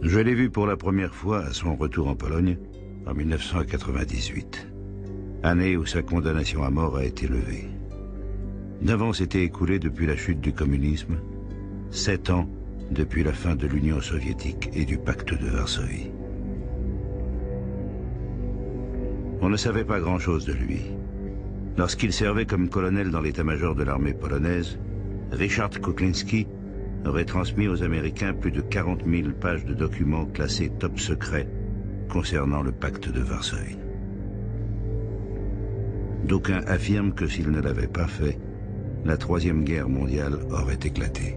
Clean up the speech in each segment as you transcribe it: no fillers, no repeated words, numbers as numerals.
Je l'ai vu pour la première fois à son retour en Pologne en 1998, année où sa condamnation à mort a été levée. 9 ans s'étaient écoulés depuis la chute du communisme, 7 ans depuis la fin de l'Union soviétique et du pacte de Varsovie. On ne savait pas grand-chose de lui. Lorsqu'il servait comme colonel dans l'état-major de l'armée polonaise, Richard Kuklinski aurait transmis aux Américains plus de 40 000 pages de documents classés top secret concernant le pacte de Varsovie. D'aucuns affirment que s'il ne l'avait pas fait, la Troisième Guerre mondiale aurait éclaté.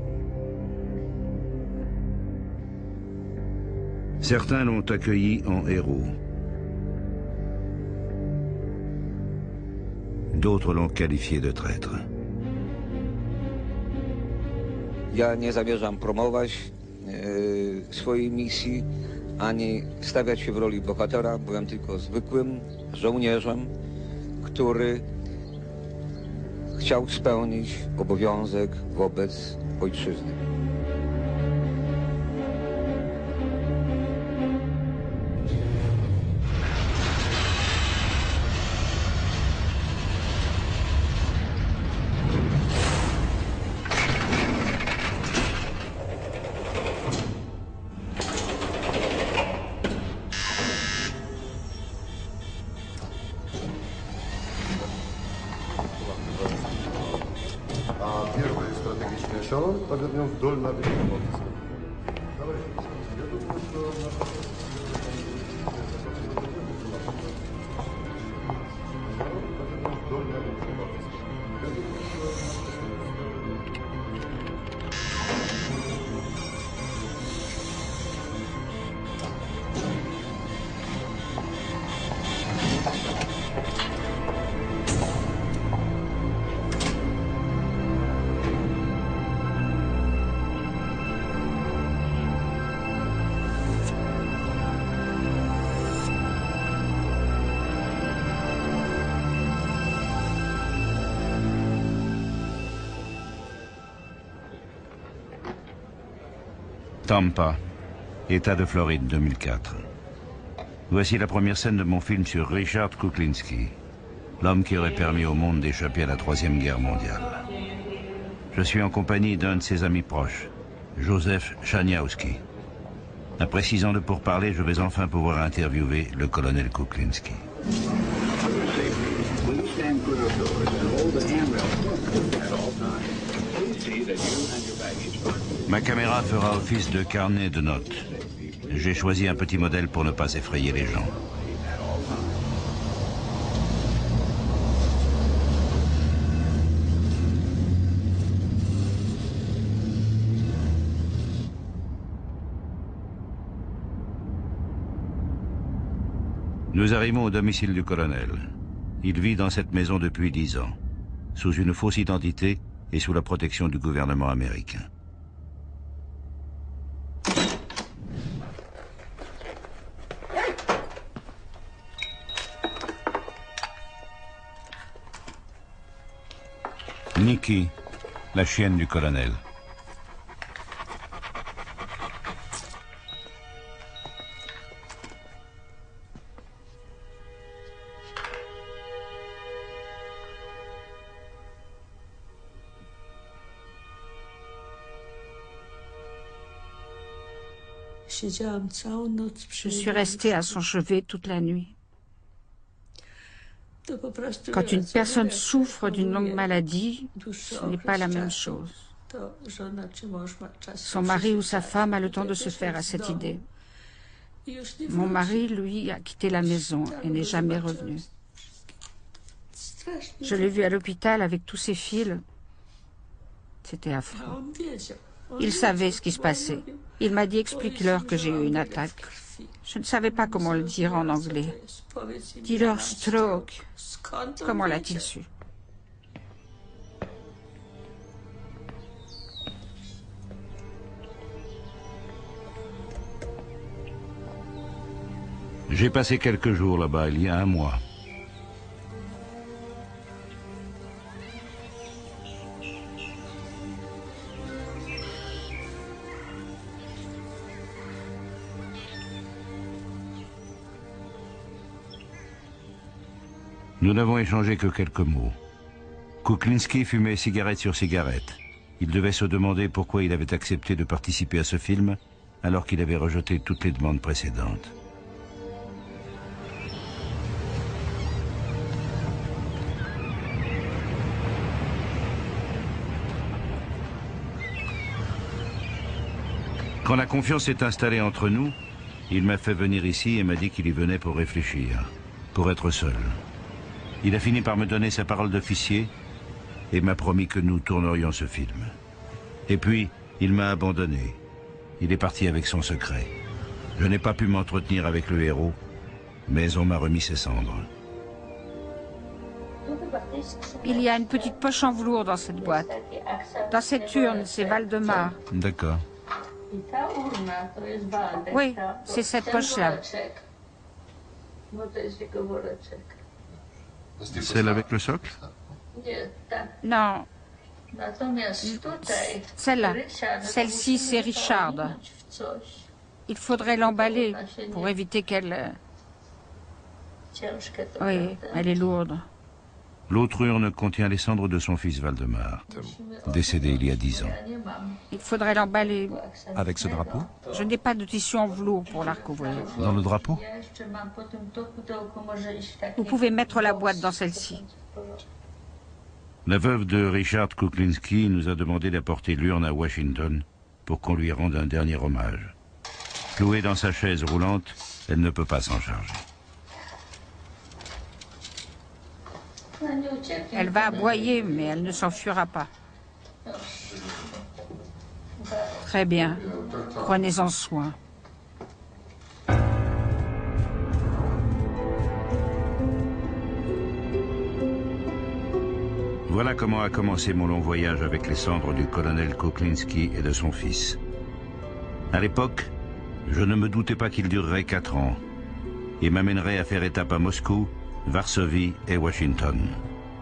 Certains l'ont accueilli en héros. D'autres l'ont qualifié de traître. Ja nie zamierzam promować swojej misji, ani stawiać się w roli bohatera. Byłem tylko zwykłym żołnierzem, który chciał spełnić obowiązek wobec ojczyzny. Powiedzmy wdolь na wysokości. Tampa, État de Floride, 2004. Voici la première scène de mon film sur Richard Kuklinski, l'homme qui aurait permis au monde d'échapper à la Troisième Guerre mondiale. Je suis en compagnie d'un de ses amis proches, Joseph Chaniawski. Après 6 ans de pourparlers, je vais enfin pouvoir interviewer le colonel Kuklinski. Ma caméra fera office de carnet de notes. J'ai choisi un petit modèle pour ne pas effrayer les gens. Nous arrivons au domicile du colonel. Il vit dans cette maison depuis 10 ans, sous une fausse identité et sous la protection du gouvernement américain. Nikki, la chienne du colonel. Je suis restée à son chevet toute la nuit. Quand une personne souffre d'une longue maladie, ce n'est pas la même chose. Son mari ou sa femme a le temps de se faire à cette idée. Mon mari, lui, a quitté la maison et n'est jamais revenu. Je l'ai vu à l'hôpital avec tous ses fils. C'était affreux. Il savait ce qui se passait. Il m'a dit, explique-leur que j'ai eu une attaque. Je ne savais pas comment le dire en anglais. Dis-leur stroke. Comment l'a-t-il su? J'ai passé quelques jours là-bas, il y a un mois. Nous n'avons échangé que quelques mots. Kuklinski fumait cigarette sur cigarette. Il devait se demander pourquoi il avait accepté de participer à ce film alors qu'il avait rejeté toutes les demandes précédentes. Quand la confiance s'est installée entre nous, il m'a fait venir ici et m'a dit qu'il y venait pour réfléchir, pour être seul. Il a fini par me donner sa parole d'officier et m'a promis que nous tournerions ce film. Et puis, il m'a abandonné. Il est parti avec son secret. Je n'ai pas pu m'entretenir avec le héros, mais on m'a remis ses cendres. Il y a une petite poche en velours dans cette boîte. Dans cette urne, c'est Valdemar. D'accord. Oui, c'est cette poche-là. Celle avec le socle? Non. Celle-là. Celle-ci, c'est Richard. Il faudrait l'emballer pour éviter qu'elle... Oui, elle est lourde. L'autre urne contient les cendres de son fils Valdemar, décédé il y a 10 ans. Il faudrait l'emballer. Avec ce drapeau? Je n'ai pas de tissu en velours pour la recouvrir. Dans le drapeau? Vous pouvez mettre la boîte dans celle-ci. La veuve de Richard Kuklinski nous a demandé d'apporter l'urne à Washington pour qu'on lui rende un dernier hommage. Clouée dans sa chaise roulante, elle ne peut pas s'en charger. Elle va aboyer, mais elle ne s'enfuira pas. Très bien. Prenez-en soin. Voilà comment a commencé mon long voyage avec les cendres du colonel Kuklinski et de son fils. À l'époque, je ne me doutais pas qu'il durerait 4 ans et m'amènerait à faire étape à Moscou, Varsovie et Washington,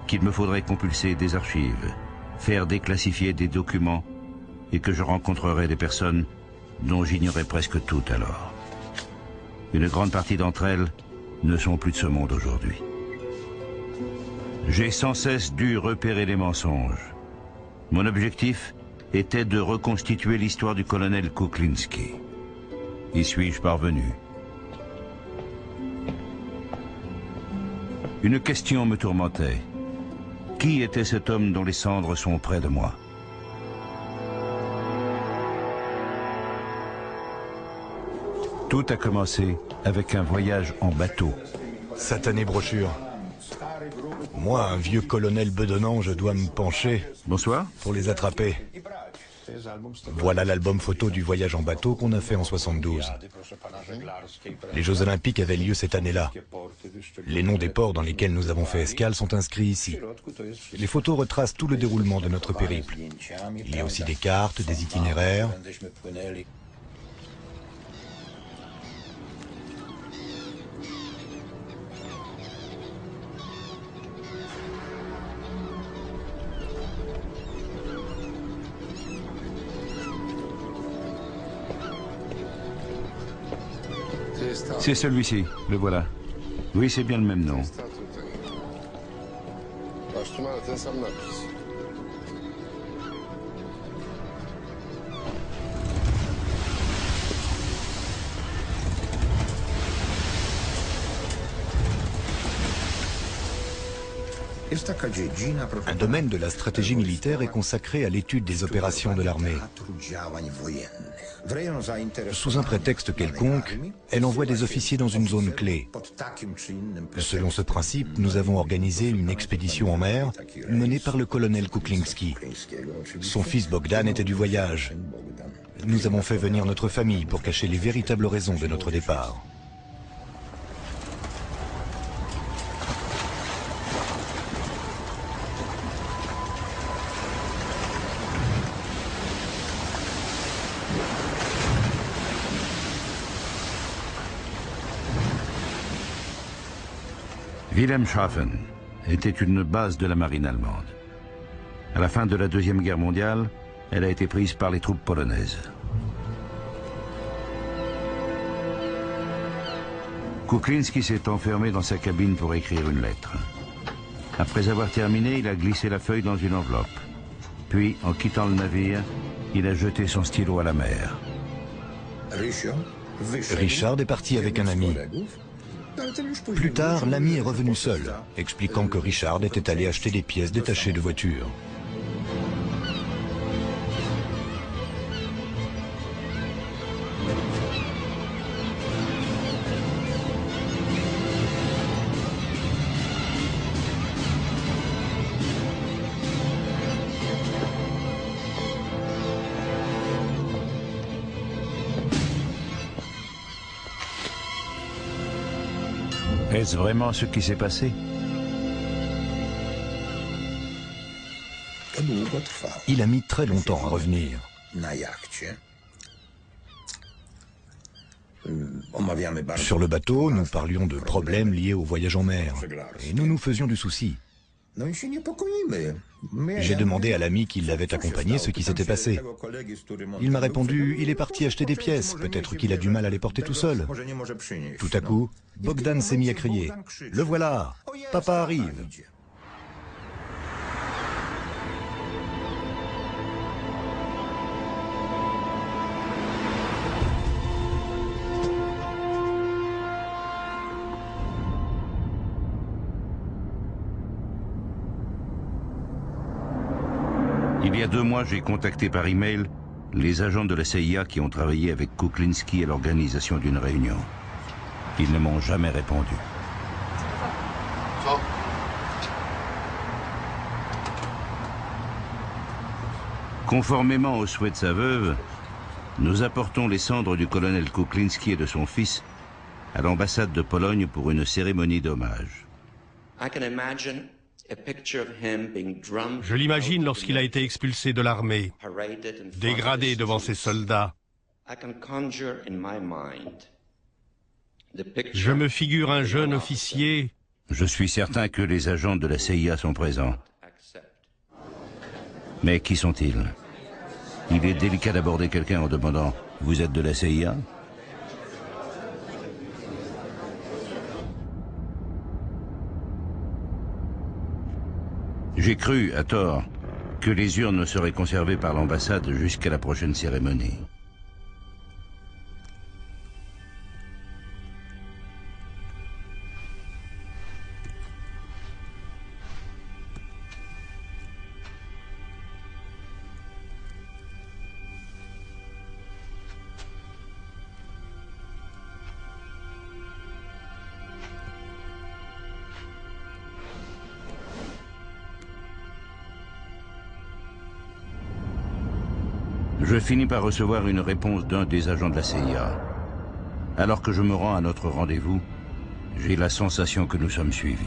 qu'il me faudrait compulser des archives, faire déclassifier des documents et que je rencontrerais des personnes dont j'ignorais presque tout alors. Une grande partie d'entre elles ne sont plus de ce monde aujourd'hui. J'ai sans cesse dû repérer les mensonges. Mon objectif était de reconstituer l'histoire du colonel Kuklinski. Y suis-je parvenu? Une question me tourmentait. Qui était cet homme dont les cendres sont près de moi? Tout a commencé avec un voyage en bateau. Satanée brochure. Moi, un vieux colonel bedonnant, je dois me pencher. Bonsoir. Pour les attraper. Voilà l'album photo du voyage en bateau qu'on a fait en 72. Les Jeux Olympiques avaient lieu cette année-là. Les noms des ports dans lesquels nous avons fait escale sont inscrits ici. Les photos retracent tout le déroulement de notre périple. Il y a aussi des cartes, des itinéraires. C'est celui-ci, le voilà. Oui, c'est bien le même nom. Un domaine de la stratégie militaire est consacré à l'étude des opérations de l'armée. Sous un prétexte quelconque, elle envoie des officiers dans une zone clé. Selon ce principe, nous avons organisé une expédition en mer menée par le colonel Kuklinski. Son fils Bogdan était du voyage. Nous avons fait venir notre famille pour cacher les véritables raisons de notre départ. Wilhelmshaven était une base de la marine allemande. À la fin de la Deuxième Guerre mondiale, elle a été prise par les troupes polonaises. Kuklinski s'est enfermé dans sa cabine pour écrire une lettre. Après avoir terminé, il a glissé la feuille dans une enveloppe. Puis, en quittant le navire, il a jeté son stylo à la mer. Richard est parti avec un ami. Plus tard, l'ami est revenu seul, expliquant que Richard était allé acheter des pièces détachées de voitures. Est-ce vraiment ce qui s'est passé? Il a mis très longtemps à revenir. Sur le bateau, nous parlions de problèmes liés au voyage en mer. Et nous nous faisions du souci. J'ai demandé à l'ami qui l'avait accompagné ce qui s'était passé. Il m'a répondu, il est parti acheter des pièces, peut-être qu'il a du mal à les porter tout seul. Tout à coup, Bogdan s'est mis à crier, « Le voilà, papa arrive !» Il y a 2 mois, j'ai contacté par email les agents de la CIA qui ont travaillé avec Kuklinski à l'organisation d'une réunion. Ils ne m'ont jamais répondu. Conformément au souhait de sa veuve, nous apportons les cendres du colonel Kuklinski et de son fils à l'ambassade de Pologne pour une cérémonie d'hommage. Je l'imagine lorsqu'il a été expulsé de l'armée, dégradé devant ses soldats. Je me figure un jeune officier. Je suis certain que les agents de la CIA sont présents. Mais qui sont-ils? Il est délicat d'aborder quelqu'un en demandant « Vous êtes de la CIA ?» J'ai cru, à tort, que les urnes seraient conservées par l'ambassade jusqu'à la prochaine cérémonie. Je finis par recevoir une réponse d'un des agents de la CIA. Alors que je me rends à notre rendez-vous, j'ai la sensation que nous sommes suivis.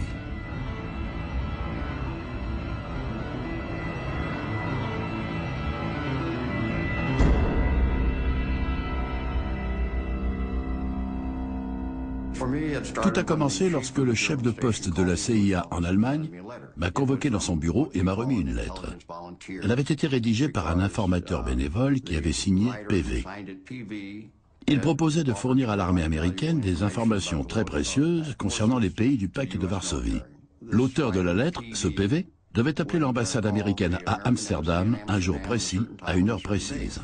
Tout a commencé lorsque le chef de poste de la CIA en Allemagne m'a convoqué dans son bureau et m'a remis une lettre. Elle avait été rédigée par un informateur bénévole qui avait signé PV. Il proposait de fournir à l'armée américaine des informations très précieuses concernant les pays du pacte de Varsovie. L'auteur de la lettre, ce PV, devait appeler l'ambassade américaine à Amsterdam un jour précis, à une heure précise.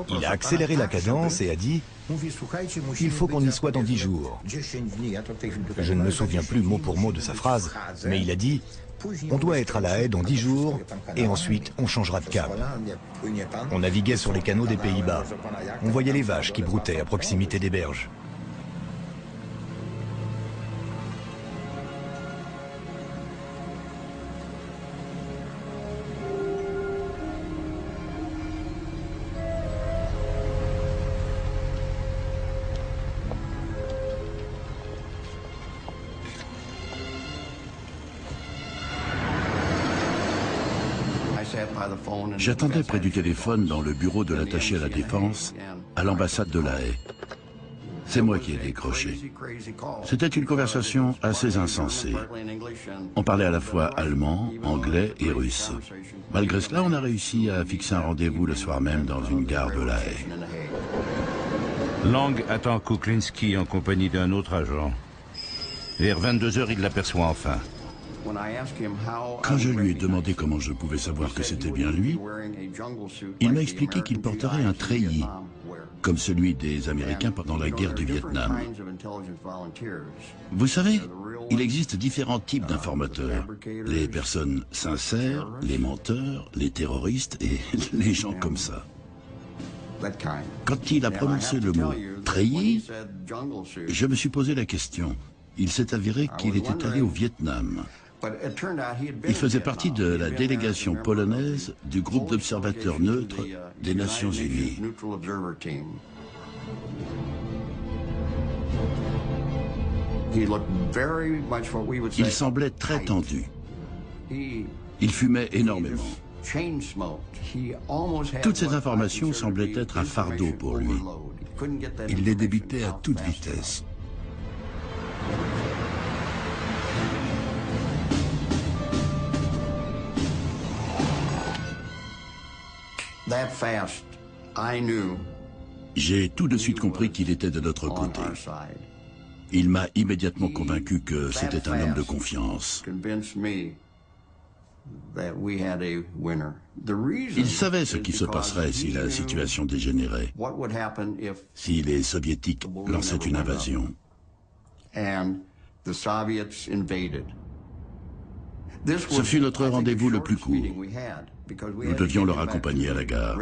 Il a accéléré la cadence et a dit « Il faut qu'on y soit dans 10 jours ». Je ne me souviens plus mot pour mot de sa phrase, mais il a dit « On doit être à La Haye dans 10 jours et ensuite on changera de cap ». On naviguait sur les canaux des Pays-Bas. On voyait les vaches qui broutaient à proximité des berges. J'attendais près du téléphone dans le bureau de l'attaché à la défense, à l'ambassade de La Haye. C'est moi qui ai décroché. C'était une conversation assez insensée. On parlait à la fois allemand, anglais et russe. Malgré cela, on a réussi à fixer un rendez-vous le soir même dans une gare de La Haye. Lang attend Kuklinski en compagnie d'un autre agent. Vers 22 heures, il l'aperçoit enfin. Quand je lui ai demandé comment je pouvais savoir que c'était bien lui, il m'a expliqué qu'il porterait un treillis, comme celui des Américains pendant la guerre du Vietnam. Vous savez, il existe différents types d'informateurs. Les personnes sincères, les menteurs, les terroristes et les gens comme ça. Quand il a prononcé le mot « treillis », je me suis posé la question. Il s'est avéré qu'il était allé au Vietnam. Il faisait partie de la délégation polonaise du groupe d'observateurs neutres des Nations Unies. Il semblait très tendu. Il fumait énormément. Toutes ces informations semblaient être un fardeau pour lui. Il les débitait à toute vitesse. J'ai tout de suite compris qu'il était de notre côté. Il m'a immédiatement convaincu que c'était un homme de confiance. Il savait ce qui se passerait si la situation dégénérait, si les Soviétiques lançaient une invasion. Ce fut notre rendez-vous le plus court. Nous devions le raccompagner à la gare.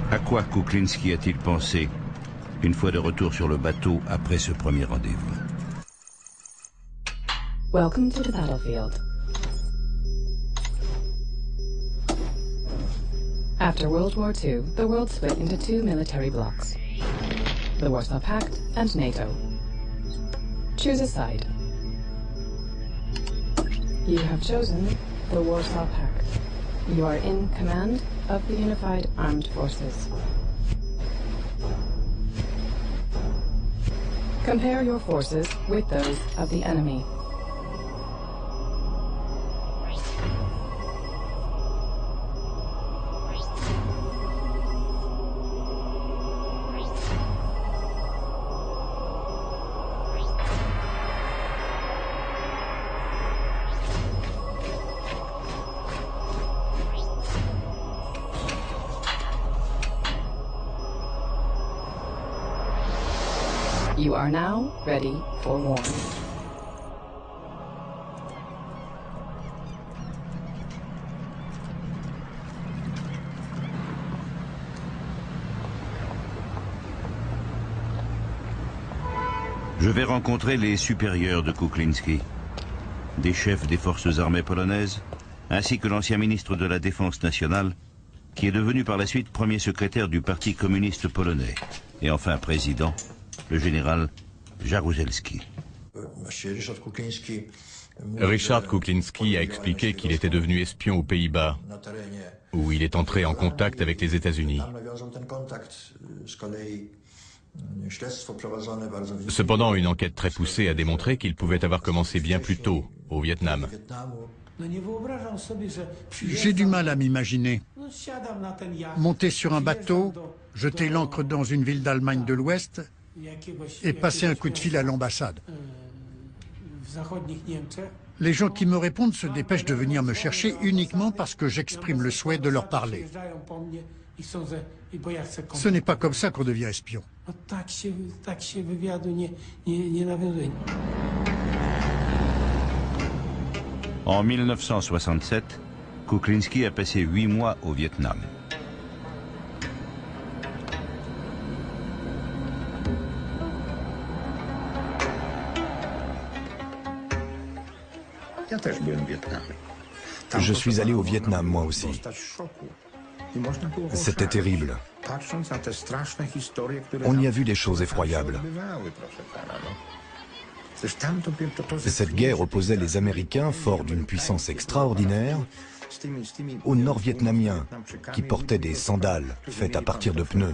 À quoi Kuklinski a-t-il pensé une fois de retour sur le bateau après ce premier rendez-vous? Welcome to the battlefield. After World War II, the world split into two military blocs, the Warsaw Pact and NATO. Choose a side. You have chosen the Warsaw Pact. You are in command of the Unified Armed Forces. Compare your forces with those of the enemy. You are now ready for war. Je vais rencontrer les supérieurs de Kuklinski, des chefs des forces armées polonaises, ainsi que l'ancien ministre de la Défense nationale, qui est devenu par la suite premier secrétaire du Parti communiste polonais, et enfin président, le général Jaruzelski. Richard Kuklinski a expliqué qu'il était devenu espion aux Pays-Bas, où il est entré en contact avec les États-Unis. Cependant, une enquête très poussée a démontré qu'il pouvait avoir commencé bien plus tôt, au Vietnam. J'ai du mal à m'imaginer. Monter sur un bateau, jeter l'ancre dans une ville d'Allemagne de l'Ouest et passer un coup de fil à l'ambassade. Les gens qui me répondent se dépêchent de venir me chercher uniquement parce que j'exprime le souhait de leur parler. Ce n'est pas comme ça qu'on devient espion. En 1967, Kuklinski a passé 8 mois au Vietnam. Je suis allé au Vietnam, moi aussi. C'était terrible. On y a vu des choses effroyables. Cette guerre opposait les Américains, forts d'une puissance extraordinaire, aux Nord-Vietnamiens, qui portaient des sandales faites à partir de pneus.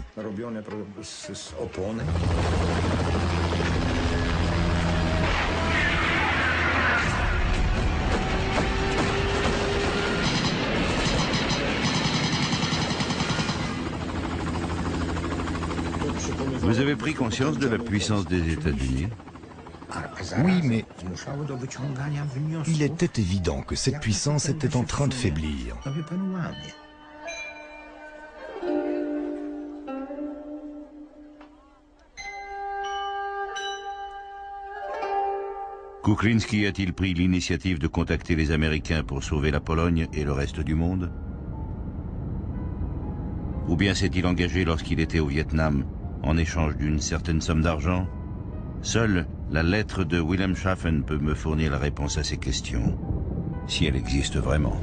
Vous avez pris conscience de la puissance des États-Unis? Oui, mais il était évident que cette puissance était en train de faiblir. Kuklinski a-t-il pris l'initiative de contacter les Américains pour sauver la Pologne et le reste du monde? Ou bien s'est-il engagé lorsqu'il était au Vietnam en échange d'une certaine somme d'argent? Seule la lettre de Wilhelmshaven peut me fournir la réponse à ces questions, si elle existe vraiment.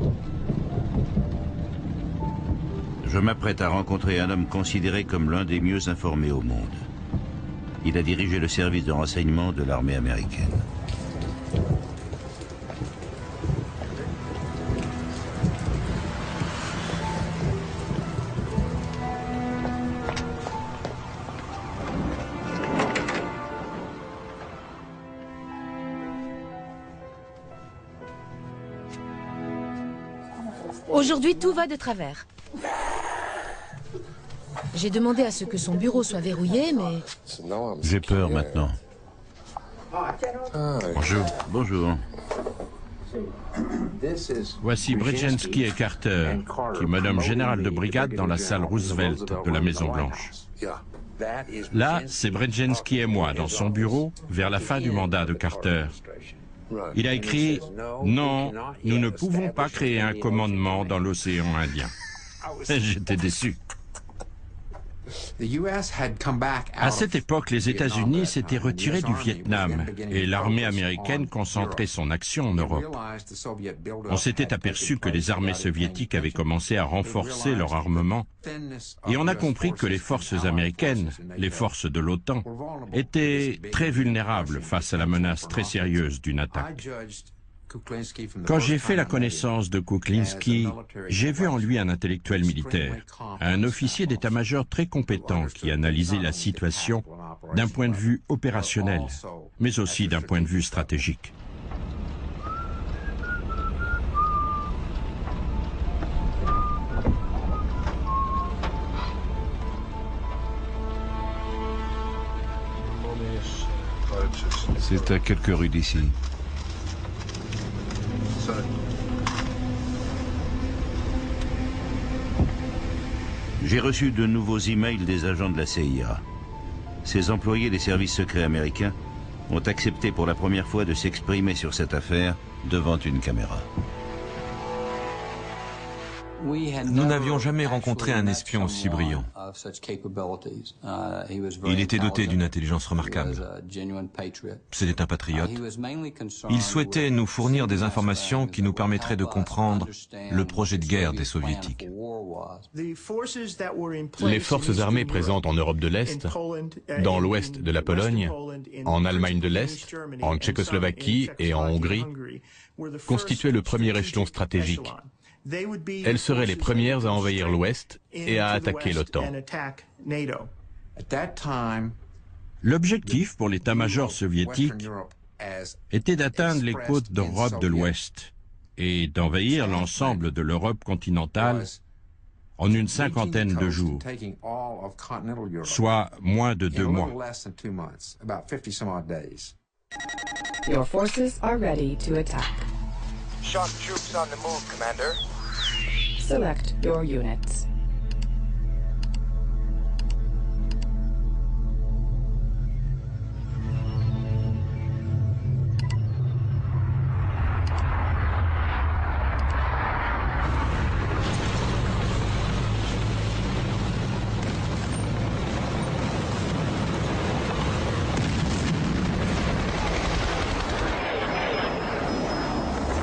Je m'apprête à rencontrer un homme considéré comme l'un des mieux informés au monde. Il a dirigé le service de renseignement de l'armée américaine. Aujourd'hui, tout va de travers. J'ai demandé à ce que son bureau soit verrouillé, mais... J'ai peur maintenant. Bonjour. Bonjour. Voici Brzezinski et Carter, qui me nomment général de brigade dans la salle Roosevelt de la Maison-Blanche. Là, c'est Brzezinski et moi dans son bureau vers la fin du mandat de Carter. Il a écrit « Non, nous ne pouvons pas créer un commandement dans l'océan Indien ». J'étais déçu. À cette époque, les États-Unis s'étaient retirés du Vietnam et l'armée américaine concentrait son action en Europe. On s'était aperçu que les armées soviétiques avaient commencé à renforcer leur armement et on a compris que les forces américaines, les forces de l'OTAN, étaient très vulnérables face à la menace très sérieuse d'une attaque. Quand j'ai fait la connaissance de Kuklinski, j'ai vu en lui un intellectuel militaire, un officier d'état-major très compétent qui analysait la situation d'un point de vue opérationnel, mais aussi d'un point de vue stratégique. C'est à quelques rues d'ici. J'ai reçu de nouveaux emails des agents de la CIA. Ces employés des services secrets américains ont accepté pour la première fois de s'exprimer sur cette affaire devant une caméra. Nous n'avions jamais rencontré un espion aussi brillant. Il était doté d'une intelligence remarquable. C'était un patriote. Il souhaitait nous fournir des informations qui nous permettraient de comprendre le projet de guerre des Soviétiques. Les forces armées présentes en Europe de l'Est, dans l'ouest de la Pologne, en Allemagne de l'Est, en Tchécoslovaquie et en Hongrie, constituaient le premier échelon stratégique. Elles seraient les premières à envahir l'Ouest et à attaquer l'OTAN. L'objectif pour l'état-major soviétique était d'atteindre les côtes d'Europe de l'Ouest et d'envahir l'ensemble de l'Europe continentale en une cinquantaine de jours, soit moins de 2 mois. Your forces are ready to attack. Shock troops on the move, Commander. Select your units.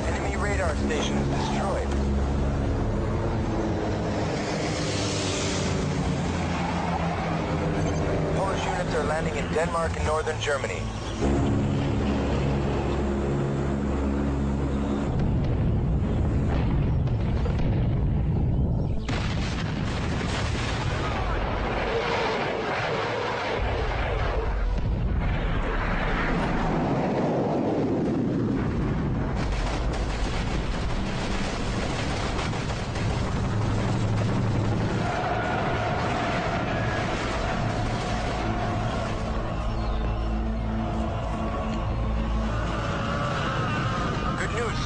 Enemy radar station is destroyed. Polish units are landing in Denmark and northern Germany.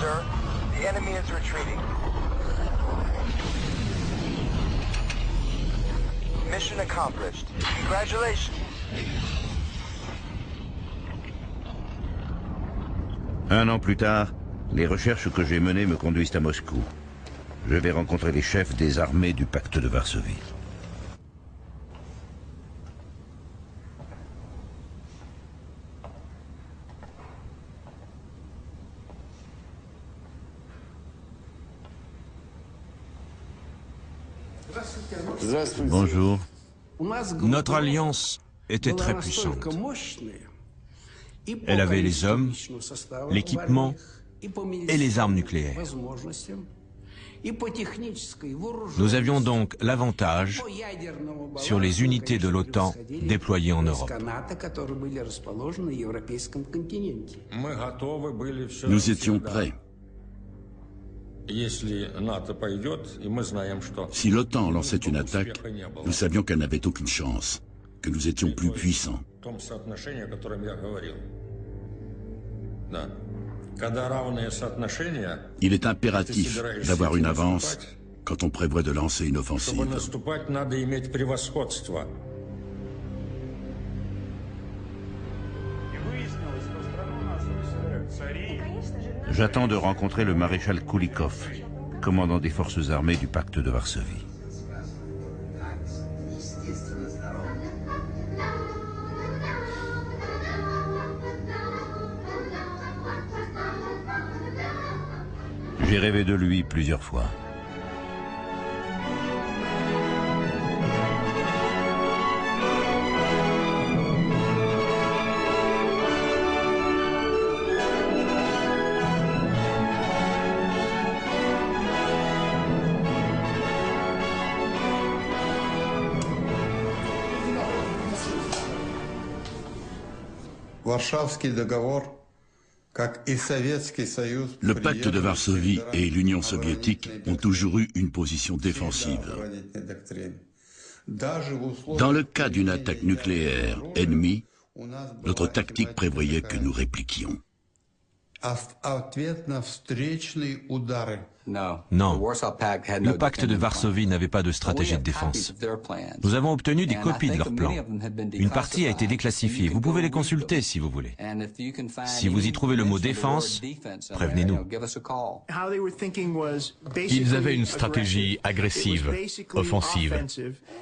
sir. The enemy is retreating. Mission accomplished. Congratulations. Un an plus tard, les recherches que j'ai menées me conduisent à Moscou. Je vais rencontrer les chefs des armées du pacte de Varsovie. Bonjour. Notre alliance était très puissante. Elle avait les hommes, l'équipement et les armes nucléaires. Nous avions donc l'avantage sur les unités de l'OTAN déployées en Europe. Nous étions prêts. Si l'OTAN lançait une attaque, nous savions qu'elle n'avait aucune chance, que nous étions plus puissants. Il est impératif d'avoir une avance quand on prévoit de lancer une offensive. J'attends de rencontrer le maréchal Kulikov, commandant des forces armées du pacte de Varsovie. J'ai rêvé de lui plusieurs fois. Le pacte de Varsovie et l'Union soviétique ont toujours eu une position défensive. Dans le cas d'une attaque nucléaire ennemie, notre tactique prévoyait que nous répliquions. Non, le pacte de Varsovie n'avait pas de stratégie de défense. Nous avons obtenu des copies de leurs plans. Une partie a été déclassifiée. Vous pouvez les consulter si vous voulez. Si vous y trouvez le mot défense, prévenez-nous. Ils avaient une stratégie agressive, offensive.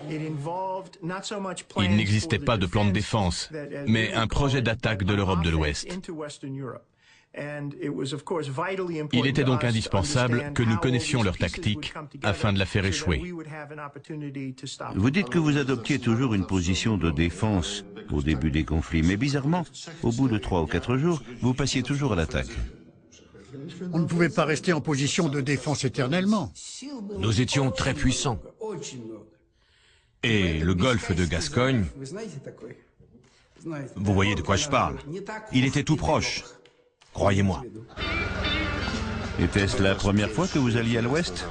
Il n'existait pas de plan de défense, mais un projet d'attaque de l'Europe de l'Ouest. Il était donc indispensable que nous connaissions leur tactique afin de la faire échouer. Vous dites que vous adoptiez toujours une position de défense au début des conflits, mais bizarrement, au bout de 3 ou 4 jours, vous passiez toujours à l'attaque. On ne pouvait pas rester en position de défense éternellement. Nous étions très puissants. Et le golfe de Gascogne, vous voyez de quoi je parle, il était tout proche. Croyez-moi. Était-ce la première fois que vous alliez à l'Ouest?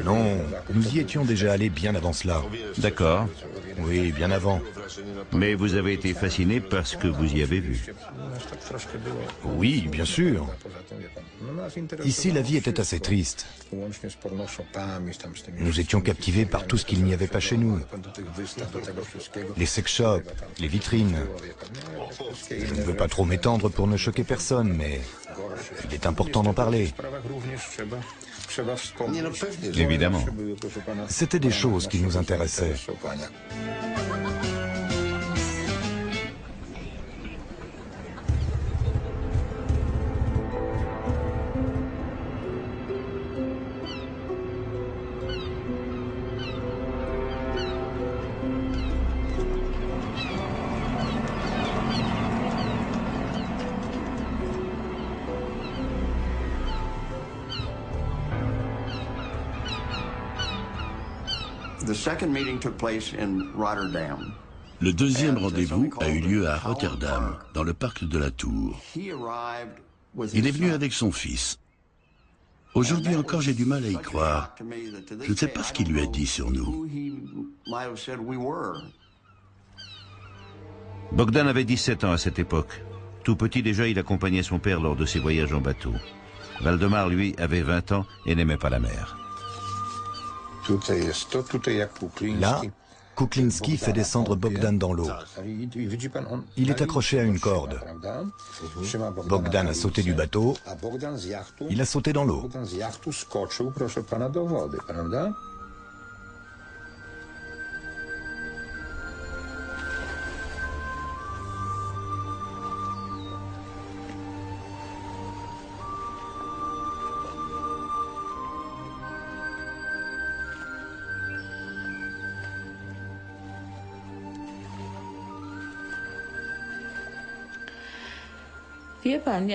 Non, nous y étions déjà allés bien avant cela. D'accord. Oui, bien avant. Mais vous avez été fasciné par ce que vous y avez vu. Oui, bien sûr. Ici, la vie était assez triste. Nous étions captivés par tout ce qu'il n'y avait pas chez nous. Les sex shops, les vitrines. Je ne veux pas trop m'étendre pour ne choquer personne, mais il est important d'en parler. Évidemment. C'était des choses qui nous intéressaient. Le deuxième rendez-vous a eu lieu à Rotterdam, dans le parc de la Tour. Il est venu avec son fils. Aujourd'hui encore, j'ai du mal à y croire. Je ne sais pas ce qu'il lui a dit sur nous. Bogdan avait 17 ans à cette époque. Tout petit déjà, il accompagnait son père lors de ses voyages en bateau. Waldemar, lui, avait 20 ans et n'aimait pas la mer. Là, Kuklinski fait descendre Bogdan dans l'eau. Il est accroché à une corde. Bogdan a sauté du bateau. Il a sauté dans l'eau.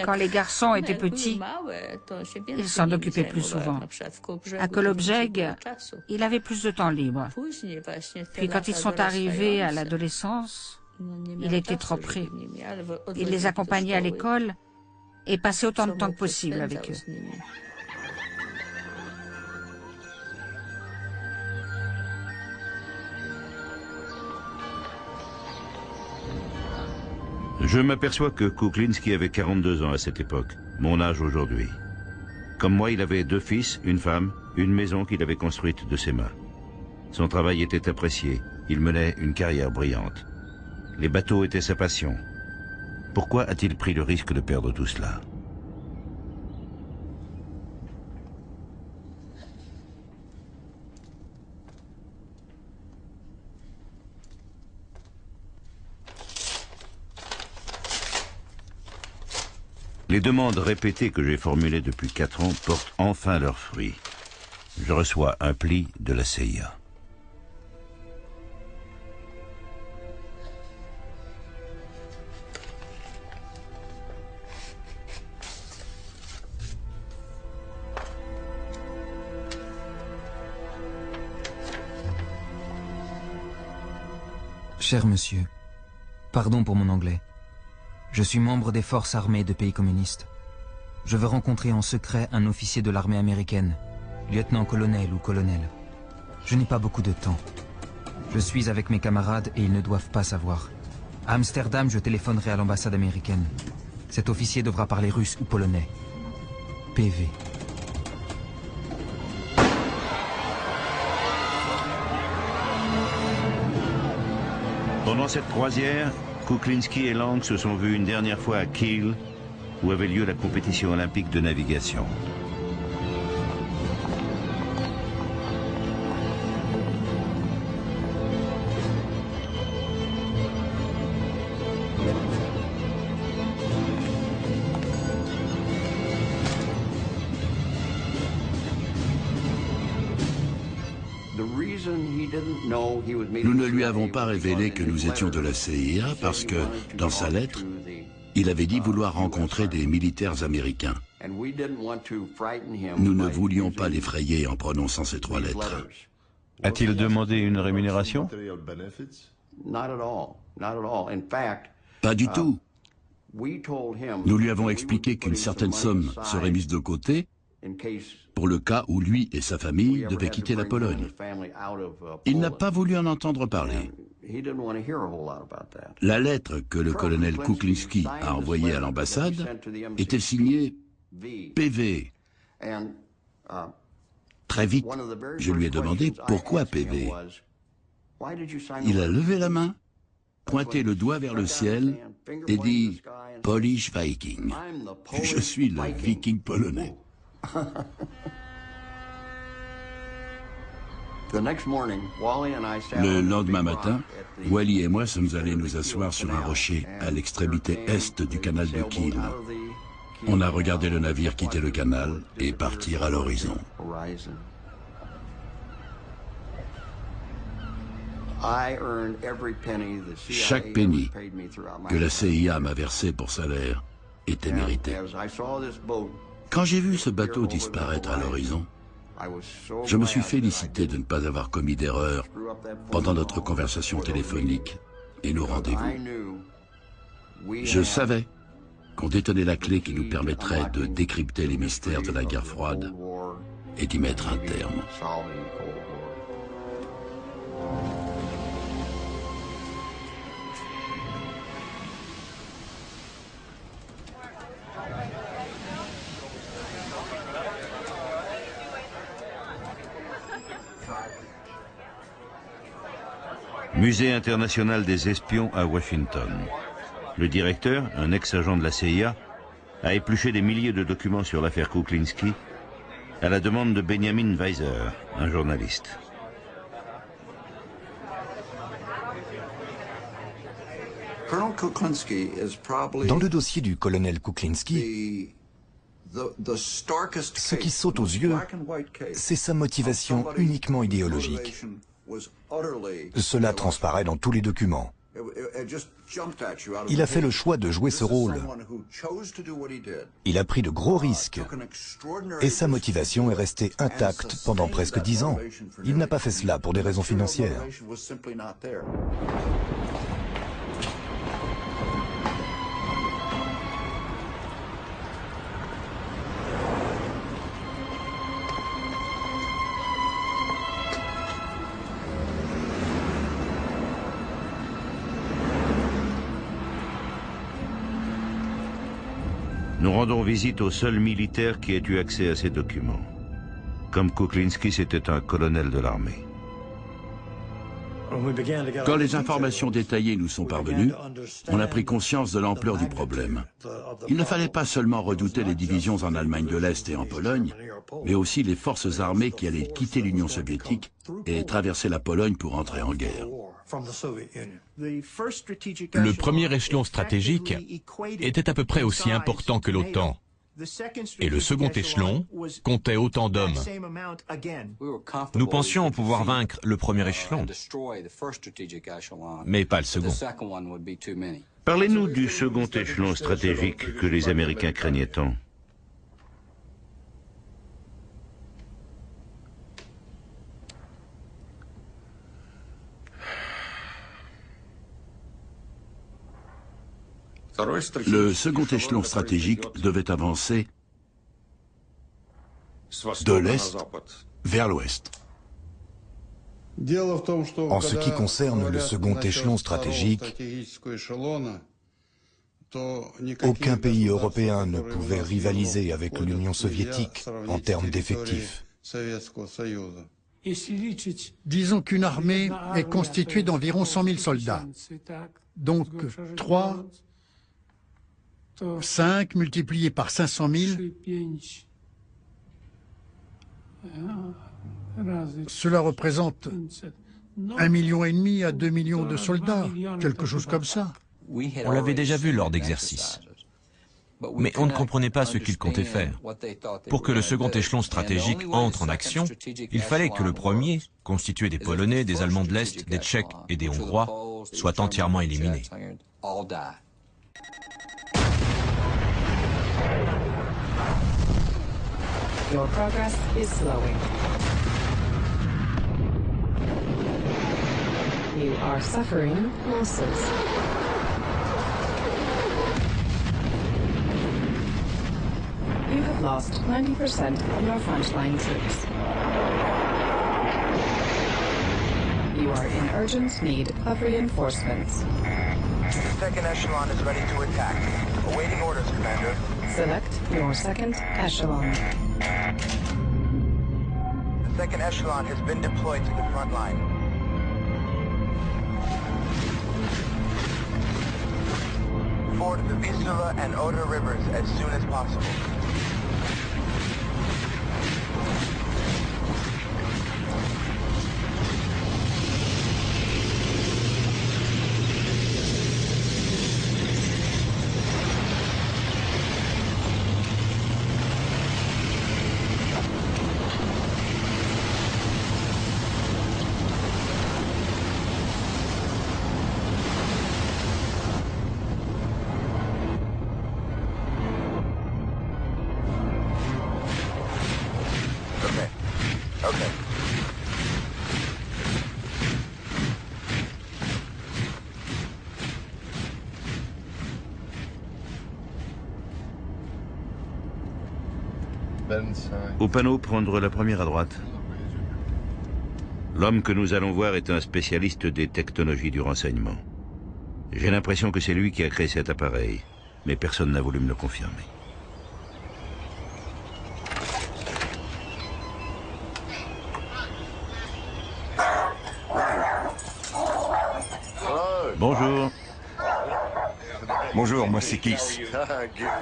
Quand les garçons étaient petits, ils s'en occupaient plus souvent. À Kolobrzeg, il avait plus de temps libre. Puis quand ils sont arrivés à l'adolescence, il était trop pris. Il les accompagnait à l'école et passait autant de temps que possible avec eux. Je m'aperçois que Kuklinski avait 42 ans à cette époque, mon âge aujourd'hui. Comme moi, il avait 2 fils, une femme, une maison qu'il avait construite de ses mains. Son travail était apprécié, il menait une carrière brillante. Les bateaux étaient sa passion. Pourquoi a-t-il pris le risque de perdre tout cela ? Les demandes répétées que j'ai formulées depuis 4 ans portent enfin leurs fruits. Je reçois un pli de la CIA. Cher monsieur, pardon pour mon anglais. Je suis membre des forces armées de pays communistes. Je veux rencontrer en secret un officier de l'armée américaine, lieutenant-colonel ou colonel. Je n'ai pas beaucoup de temps. Je suis avec mes camarades et ils ne doivent pas savoir. À Amsterdam, je téléphonerai à l'ambassade américaine. Cet officier devra parler russe ou polonais. PV. Pendant cette croisière, Kuklinski et Lang se sont vus une dernière fois à Kiel, où avait lieu la compétition olympique de navigation. Nous ne lui avons pas révélé que nous étions de la CIA parce que, dans sa lettre, il avait dit vouloir rencontrer des militaires américains. Nous ne voulions pas l'effrayer en prononçant ces 3 lettres. A-t-il demandé une rémunération? Pas du tout. Nous lui avons expliqué qu'une certaine somme serait mise de côté pour le cas où lui et sa famille devaient quitter la Pologne. Il n'a pas voulu en entendre parler. La lettre que le colonel Kuklinski a envoyée à l'ambassade était signée PV. Très vite, je lui ai demandé pourquoi PV. Il a levé la main, pointé le doigt vers le ciel et dit « Polish Viking ». Je suis le viking polonais. Le lendemain matin, Wally et moi sommes allés nous asseoir sur un rocher à l'extrémité est du canal de Kiel. On a regardé le navire quitter le canal et partir à l'horizon. Chaque penny que la CIA m'a versé pour salaire était mérité. Quand j'ai vu ce bateau disparaître à l'horizon, je me suis félicité de ne pas avoir commis d'erreur pendant notre conversation téléphonique et nos rendez-vous. Je savais qu'on détenait la clé qui nous permettrait de décrypter les mystères de la guerre froide et d'y mettre un terme. Musée international des espions à Washington. Le directeur, un ex-agent de la CIA, a épluché des milliers de documents sur l'affaire Kuklinski à la demande de Benjamin Weiser, un journaliste. Dans le dossier du colonel Kuklinski, ce qui saute aux yeux, c'est sa motivation uniquement idéologique. Cela transparaît dans tous les documents. Il a fait le choix de jouer ce rôle. Il a pris de gros risques. Et sa motivation est restée intacte pendant presque 10 ans. Il n'a pas fait cela pour des raisons financières. Nous rendons visite au seul militaire qui ait eu accès à ces documents. Comme Kuklinski, c'était un colonel de l'armée. Quand les informations détaillées nous sont parvenues, on a pris conscience de l'ampleur du problème. Il ne fallait pas seulement redouter les divisions en Allemagne de l'Est et en Pologne, mais aussi les forces armées qui allaient quitter l'Union soviétique et traverser la Pologne pour entrer en guerre. Le premier échelon stratégique était à peu près aussi important que l'OTAN. Et le second échelon comptait autant d'hommes. Nous pensions pouvoir vaincre le premier échelon, mais pas le second. Parlez-nous du second échelon stratégique que les Américains craignaient tant. Le second échelon stratégique devait avancer de l'Est vers l'Ouest. En ce qui concerne le second échelon stratégique, aucun pays européen ne pouvait rivaliser avec l'Union soviétique en termes d'effectifs. Disons qu'une armée est constituée d'environ 100 000 soldats. Donc 5 multiplié par 500 000, cela représente 1,5 million à 2 millions de soldats, quelque chose comme ça. On l'avait déjà vu lors d'exercices. Mais on ne comprenait pas ce qu'ils comptaient faire. Pour que le second échelon stratégique entre en action, il fallait que le premier, constitué des Polonais, des Allemands de l'Est, des Tchèques et des Hongrois, soit entièrement éliminé. Your progress is slowing. You are suffering losses. You have lost 90% of your frontline troops. You are in urgent need of reinforcements. The second echelon is ready to attack. Awaiting orders, Commander. Select your second echelon. The second echelon has been deployed to the front line. Ford the Vistula and Oder rivers as soon as possible. Au panneau, prendre la première à droite. L'homme que nous allons voir est un spécialiste des technologies du renseignement. J'ai l'impression que c'est lui qui a créé cet appareil, mais personne n'a voulu me le confirmer. Bonjour. Bonjour, moi c'est Kiss.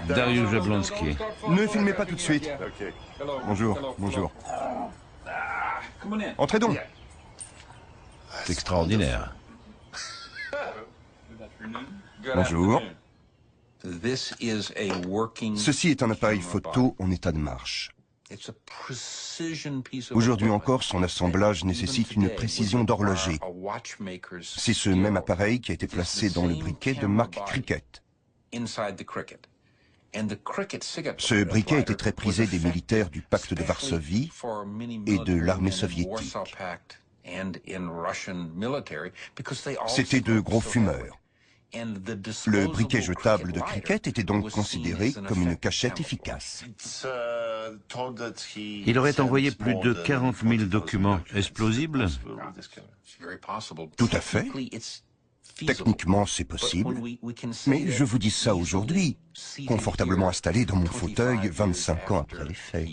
Dariusz Jablonski. Ne filmez pas tout de suite. Bonjour, bonjour. Entrez donc. C'est extraordinaire. Bonjour. Ceci est un appareil photo en état de marche. Aujourd'hui encore, son assemblage nécessite une précision d'horloger. C'est ce même appareil qui a été placé dans le briquet de Mark Cricket. Ce briquet était très prisé des militaires du pacte de Varsovie et de l'armée soviétique. C'étaient de gros fumeurs. Le briquet jetable de Cricket était donc considéré comme une cachette efficace. Il aurait envoyé plus de 40 000 documents explosibles? Tout à fait. Techniquement, c'est possible. Mais je vous dis ça aujourd'hui, confortablement installé dans mon fauteuil 25 ans après les faits.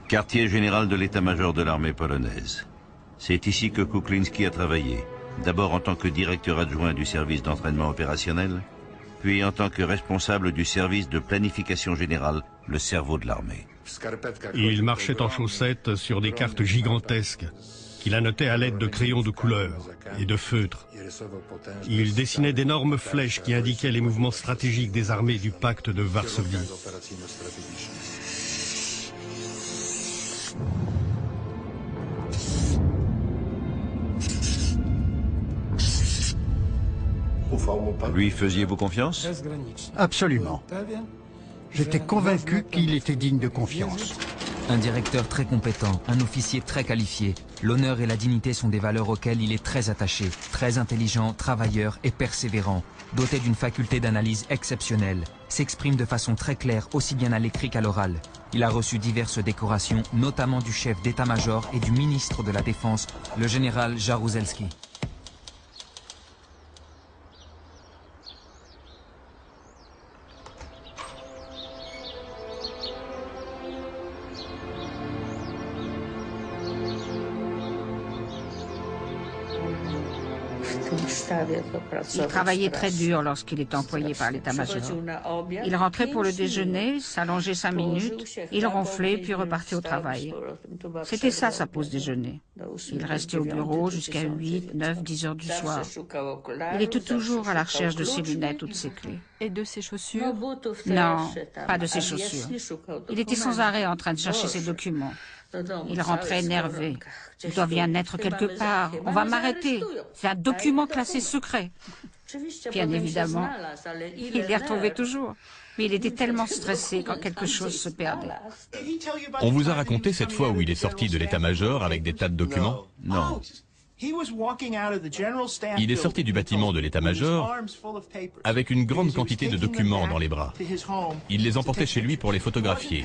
Quartier général de l'état-major de l'armée polonaise. C'est ici que Kuklinski a travaillé, d'abord en tant que directeur adjoint du service d'entraînement opérationnel, puis en tant que responsable du service de planification générale, le cerveau de l'armée. Il marchait en chaussettes sur des cartes gigantesques qu'il annotait à l'aide de crayons de couleur et de feutres. Il dessinait d'énormes flèches qui indiquaient les mouvements stratégiques des armées du pacte de Varsovie. Lui faisiez-vous confiance? Absolument. J'étais convaincu qu'il était digne de confiance. Un directeur très compétent, un officier très qualifié. L'honneur et la dignité sont des valeurs auxquelles il est très attaché. Très intelligent, travailleur et persévérant. Doté d'une faculté d'analyse exceptionnelle. S'exprime de façon très claire, aussi bien à l'écrit qu'à l'oral. Il a reçu diverses décorations, notamment du chef d'état-major et du ministre de la Défense, le général Jaruzelski. Il travaillait très dur lorsqu'il était employé par l'état-major. Il rentrait pour le déjeuner, s'allongeait 5 minutes, il ronflait puis repartait au travail. C'était ça sa pause déjeuner. Il restait au bureau jusqu'à 8, 9, 10 heures du soir. Il était toujours à la recherche de ses lunettes ou de ses clés. Et de ses chaussures? Non, pas de ses chaussures. Il était sans arrêt en train de chercher ses documents. Il rentrait énervé. Il doit bien être quelque part. On va m'arrêter. C'est un document classé secret. Bien évidemment, il les retrouvait toujours. Mais il était tellement stressé quand quelque chose se perdait. On vous a raconté cette fois où il est sorti de l'état-major avec des tas de documents? Non. Il est sorti du bâtiment de l'état-major avec une grande quantité de documents dans les bras. Il les emportait chez lui pour les photographier.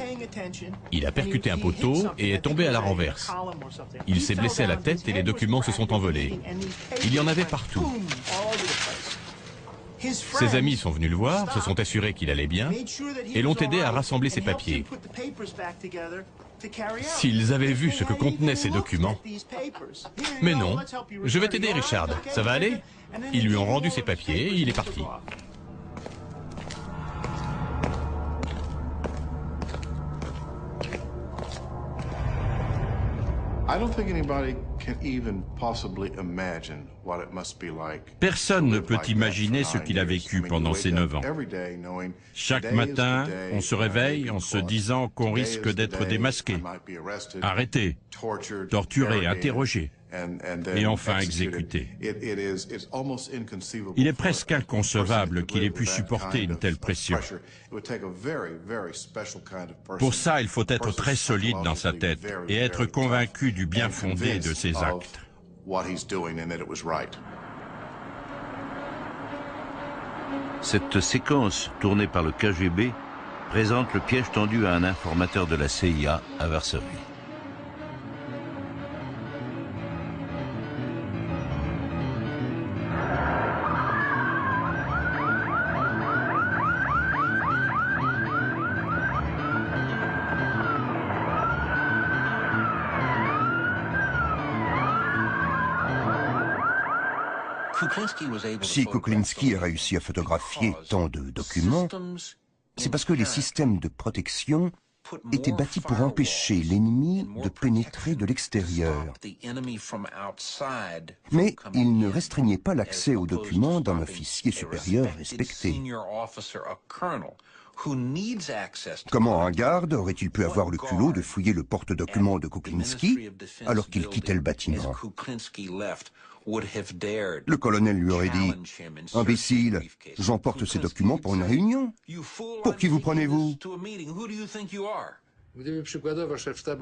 Il a percuté un poteau et est tombé à la renverse. Il s'est blessé à la tête et les documents se sont envolés. Il y en avait partout. Ses amis sont venus le voir, se sont assurés qu'il allait bien et l'ont aidé à rassembler ses papiers. S'ils avaient vu ce que contenaient ces documents... Mais non, je vais t'aider Richard, ça va aller? Ils lui ont rendu ses papiers et il est parti. Personne ne peut imaginer ce qu'il a vécu pendant ces 9 ans. Chaque matin, on se réveille en se disant qu'on risque d'être démasqué, arrêté, torturé, interrogé et enfin exécuté. Il est presque inconcevable qu'il ait pu supporter une telle pression. Pour ça, il faut être très solide dans sa tête et être convaincu du bien fondé de ses actes. Cette séquence, tournée par le KGB, présente le piège tendu à un informateur de la CIA à Varsovie. Si Kuklinski a réussi à photographier tant de documents, c'est parce que les systèmes de protection étaient bâtis pour empêcher l'ennemi de pénétrer de l'extérieur. Mais il ne restreignait pas l'accès aux documents d'un officier supérieur respecté. Comment un garde aurait-il pu avoir le culot de fouiller le porte-documents de Kuklinski alors qu'il quittait le bâtiment? Le colonel lui aurait dit « Imbécile, j'emporte ces documents pour une réunion. Pour qui vous prenez-vous »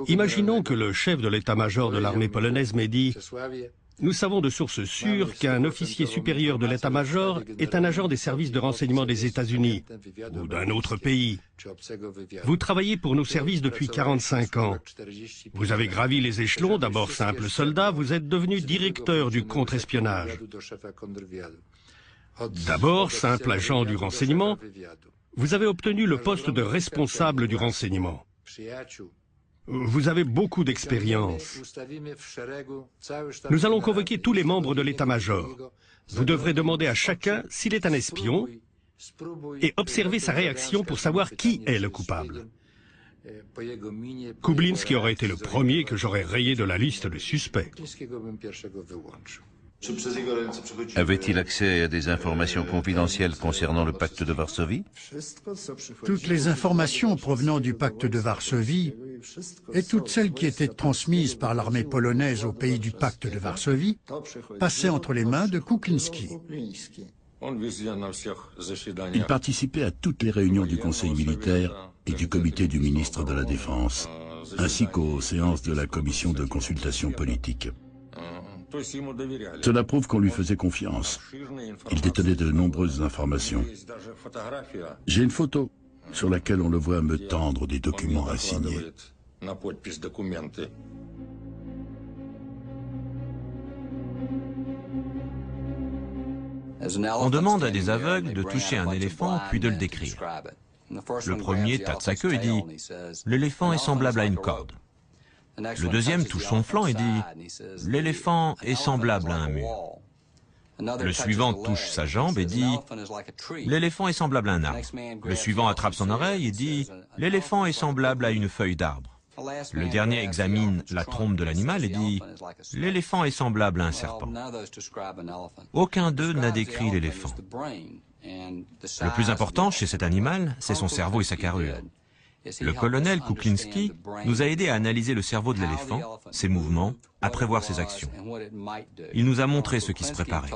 Imaginons que le chef de l'état-major de l'armée polonaise m'ait dit « Nous savons de sources sûres qu'un officier supérieur de l'état-major est un agent des services de renseignement des États-Unis ou d'un autre pays. Vous travaillez pour nos services depuis 45 ans. Vous avez gravi les échelons, d'abord simple soldat, vous êtes devenu directeur du contre-espionnage. D'abord simple agent du renseignement, vous avez obtenu le poste de responsable du renseignement. Vous avez beaucoup d'expérience. Nous allons convoquer tous les membres de l'état-major. Vous devrez demander à chacun s'il est un espion et observer sa réaction pour savoir qui est le coupable. Kuklinski aurait été le premier que j'aurais rayé de la liste de suspects. Avait-il accès à des informations confidentielles concernant le pacte de Varsovie? Toutes les informations provenant du pacte de Varsovie et toutes celles qui étaient transmises par l'armée polonaise aux pays du pacte de Varsovie passaient entre les mains de Kuklinski. Il participait à toutes les réunions du Conseil militaire et du comité du ministre de la Défense, ainsi qu'aux séances de la commission de consultation politique. Cela prouve qu'on lui faisait confiance. Il détenait de nombreuses informations. J'ai une photo sur laquelle on le voit me tendre des documents à signer. On demande à des aveugles de toucher un éléphant puis de le décrire. Le premier tâte sa queue et dit « L'éléphant est semblable à une corde ». Le deuxième touche son flanc et dit « L'éléphant est semblable à un mur ». Le suivant touche sa jambe et dit « L'éléphant est semblable à un arbre ». Le suivant attrape son oreille et dit « L'éléphant est semblable à une feuille d'arbre ». Le dernier examine la trompe de l'animal et dit « L'éléphant est semblable à un serpent ». Aucun d'eux n'a décrit l'éléphant. Le plus important chez cet animal, c'est son cerveau et sa carrure. Le colonel Kuklinski nous a aidés à analyser le cerveau de l'éléphant, ses mouvements, à prévoir ses actions. Il nous a montré ce qui se préparait.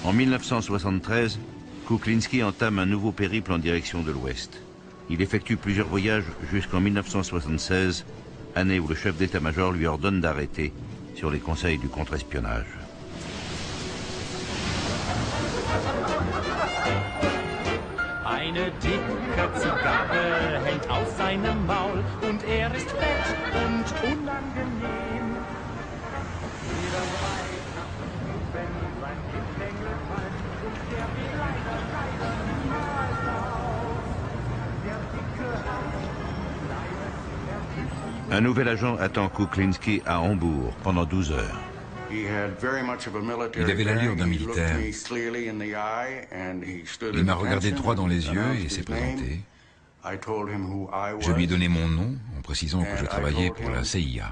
En 1973, Kuklinski entame un nouveau périple en direction de l'Ouest. Il effectue plusieurs voyages jusqu'en 1976, année où le chef d'état-major lui ordonne d'arrêter sur les conseils du contre-espionnage. Eine dicke Zigarre hängt aus seinem Maul und ist fett und unangenehm. Jeder weiß, wenn sein Geplänkel fällt und der wird leider niemals auf. Der dicke Un nouvel agent attend Kuklinski à Hambourg pendant 12 heures. Il avait l'allure d'un militaire. Il m'a regardé droit dans les yeux et s'est présenté. Je lui ai donné mon nom en précisant que je travaillais pour la CIA.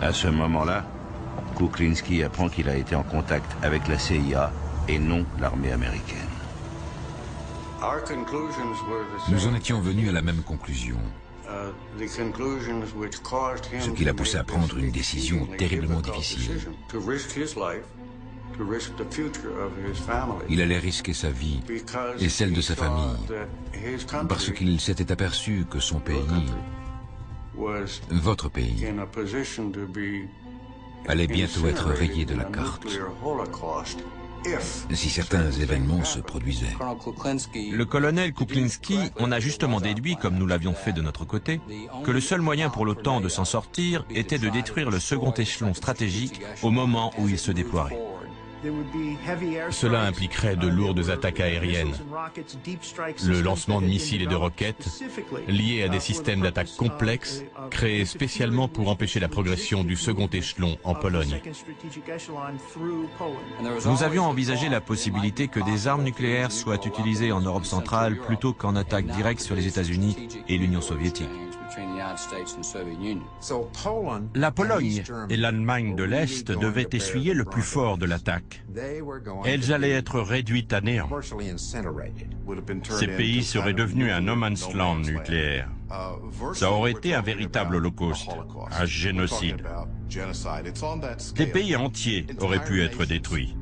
À ce moment-là, Kuklinski apprend qu'il a été en contact avec la CIA et non l'armée américaine. Nous en étions venus à la même conclusion. Ce qui l'a poussé à prendre une décision terriblement difficile. Il allait risquer sa vie et celle de sa famille parce qu'il s'était aperçu que son pays, votre pays, allait bientôt être rayé de la carte si certains événements se produisaient. Le colonel Kuklinski en a justement déduit, comme nous l'avions fait de notre côté, que le seul moyen pour l'OTAN de s'en sortir était de détruire le second échelon stratégique au moment où il se déploierait. Cela impliquerait de lourdes attaques aériennes, le lancement de missiles et de roquettes liés à des systèmes d'attaque complexes créés spécialement pour empêcher la progression du second échelon en Pologne. Nous avions envisagé la possibilité que des armes nucléaires soient utilisées en Europe centrale plutôt qu'en attaque directe sur les États-Unis et l'Union soviétique. La Pologne et l'Allemagne de l'Est devaient essuyer le plus fort de l'attaque. Elles allaient être réduites à néant. Ces pays seraient devenus un no man's land nucléaire. Ça aurait été un véritable holocauste, un génocide. Des pays entiers auraient pu être détruits.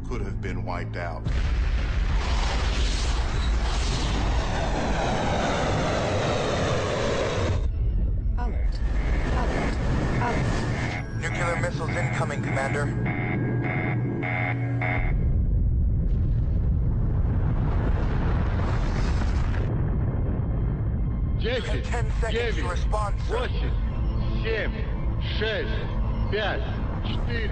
Nuclear missiles incoming, Commander. Десять, 10 seconds to respond, sir. 8, 7, 6, 5, 4, 3,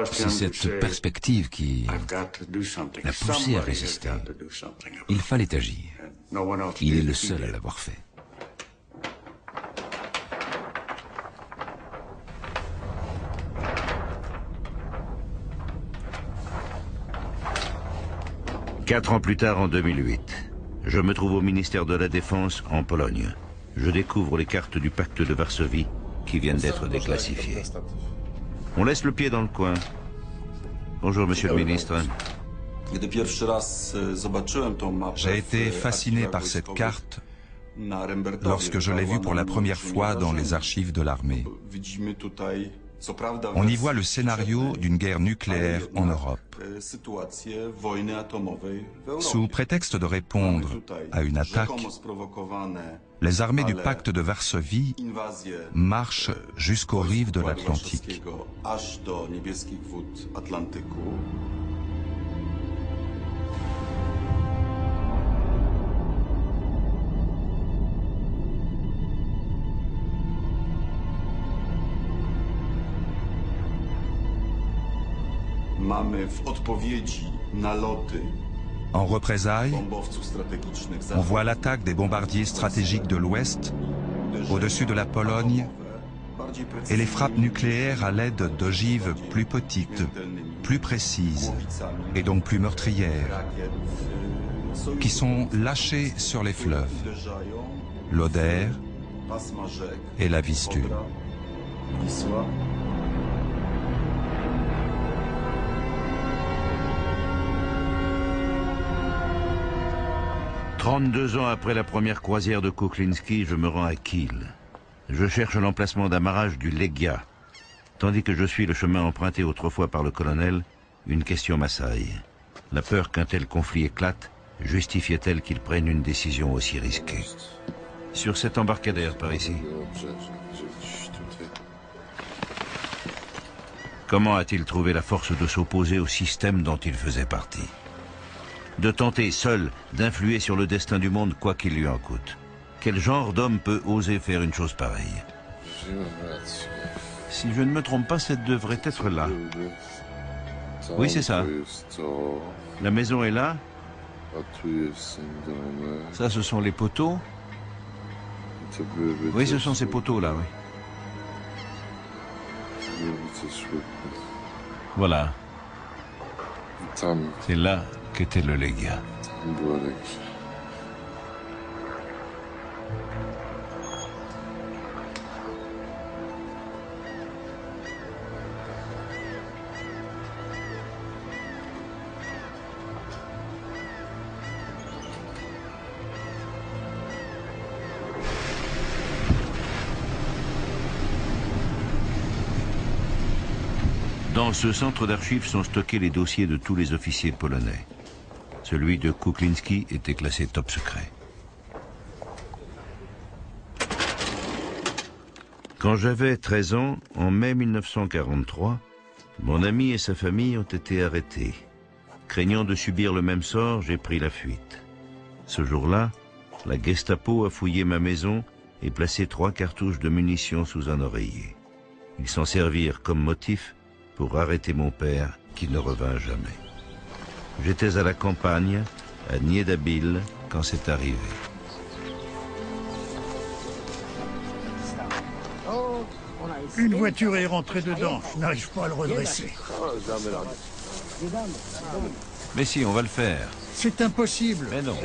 C'est cette perspective qui l'a poussé à résister. Il fallait agir. Il est le seul à l'avoir fait. Quatre ans plus tard, en 2008, je me trouve au ministère de la Défense en Pologne. Je découvre les cartes du pacte de Varsovie qui viennent d'être déclassifiées. On laisse le pied dans le coin. Bonjour, monsieur le ministre. J'ai été fasciné par cette carte lorsque je l'ai vue pour la première fois dans les archives de l'armée. On y voit le scénario d'une guerre nucléaire en Europe. Sous prétexte de répondre à une attaque, les armées du pacte de Varsovie marchent jusqu'aux rives de l'Atlantique. En représailles, on voit l'attaque des bombardiers stratégiques de l'Ouest au-dessus de la Pologne et les frappes nucléaires à l'aide d'ogives plus petites, plus précises et donc plus meurtrières, qui sont lâchées sur les fleuves, l'Oder et la Vistule. 32 ans après la première croisière de Kuklinski, je me rends à Kiel. Je cherche l'emplacement d'amarrage du Legia. Tandis que je suis le chemin emprunté autrefois par le colonel, une question m'assaille. La peur qu'un tel conflit éclate justifiait-elle qu'il prenne une décision aussi risquée? Sur cet embarcadère par ici. Comment a-t-il trouvé la force de s'opposer au système dont il faisait partie? De tenter seul d'influer sur le destin du monde quoi qu'il lui en coûte. Quel genre d'homme peut oser faire une chose pareille? Si je ne me trompe pas, ça devrait être là. Oui, c'est ça. La maison est là. Ça, ce sont les poteaux. Oui, ce sont ces poteaux-là, oui. Voilà. C'est là qu'était le Legia. Dans ce centre d'archives sont stockés les dossiers de tous les officiers polonais. Celui de Kuklinski était classé top secret. Quand j'avais 13 ans, en mai 1943, mon ami et sa famille ont été arrêtés. Craignant de subir le même sort, j'ai pris la fuite. Ce jour-là, la Gestapo a fouillé ma maison et placé 3 cartouches de munitions sous un oreiller. Ils s'en servirent comme motif pour arrêter mon père, qui ne revint jamais. J'étais à la campagne, à Niedabil, quand c'est arrivé. Une voiture est rentrée dedans. Je n'arrive pas à le redresser. Mais si, on va le faire. C'est impossible. Mais non.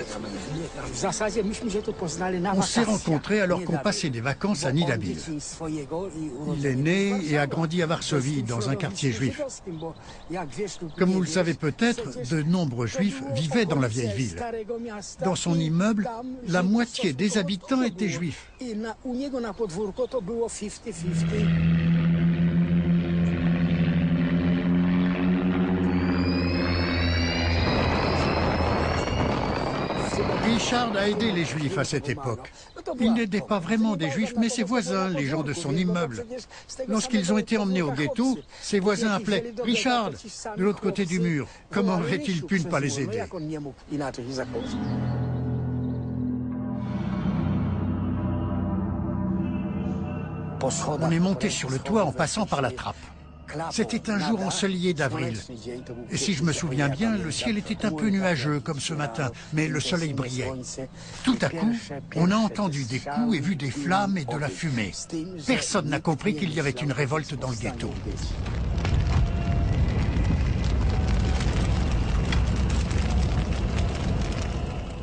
On s'est rencontrés alors qu'on passait des vacances à Niedabil. Il est né et a grandi à Varsovie, dans un quartier juif. Comme vous le savez peut-être, de nombreux juifs vivaient dans la vieille ville. Dans son immeuble, la moitié des habitants étaient juifs. Richard a aidé les Juifs à cette époque. Il n'aidait pas vraiment des Juifs, mais ses voisins, les gens de son immeuble. Lorsqu'ils ont été emmenés au ghetto, ses voisins appelaient « Richard » de l'autre côté du mur. Comment aurait-il pu ne pas les aider? On est monté sur le toit en passant par la trappe. C'était un jour ensoleillé d'avril. Et si je me souviens bien, le ciel était un peu nuageux comme ce matin, mais le soleil brillait. Tout à coup, on a entendu des coups et vu des flammes et de la fumée. Personne n'a compris qu'il y avait une révolte dans le ghetto.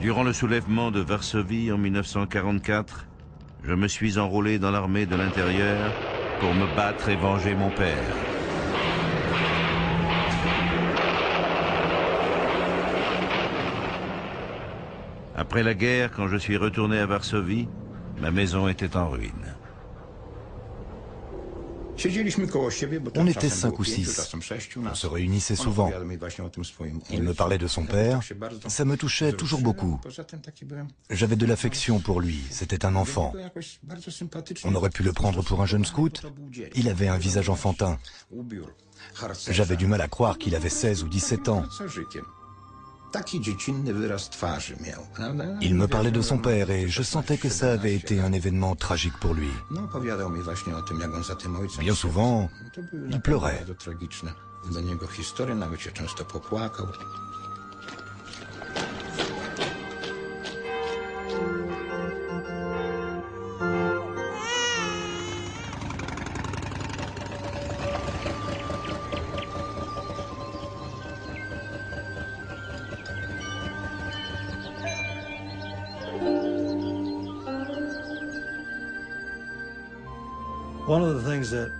Durant le soulèvement de Varsovie en 1944, je me suis enrôlé dans l'armée de l'intérieur pour me battre et venger mon père. Après la guerre, quand je suis retourné à Varsovie, ma maison était en ruine. On était 5 ou 6. On se réunissait souvent. Il me parlait de son père. Ça me touchait toujours beaucoup. J'avais de l'affection pour lui. C'était un enfant. On aurait pu le prendre pour un jeune scout. Il avait un visage enfantin. J'avais du mal à croire qu'il avait 16 ou 17 ans. Il me parlait de son père et je sentais que ça avait été un événement tragique pour lui. Bien souvent, il pleurait.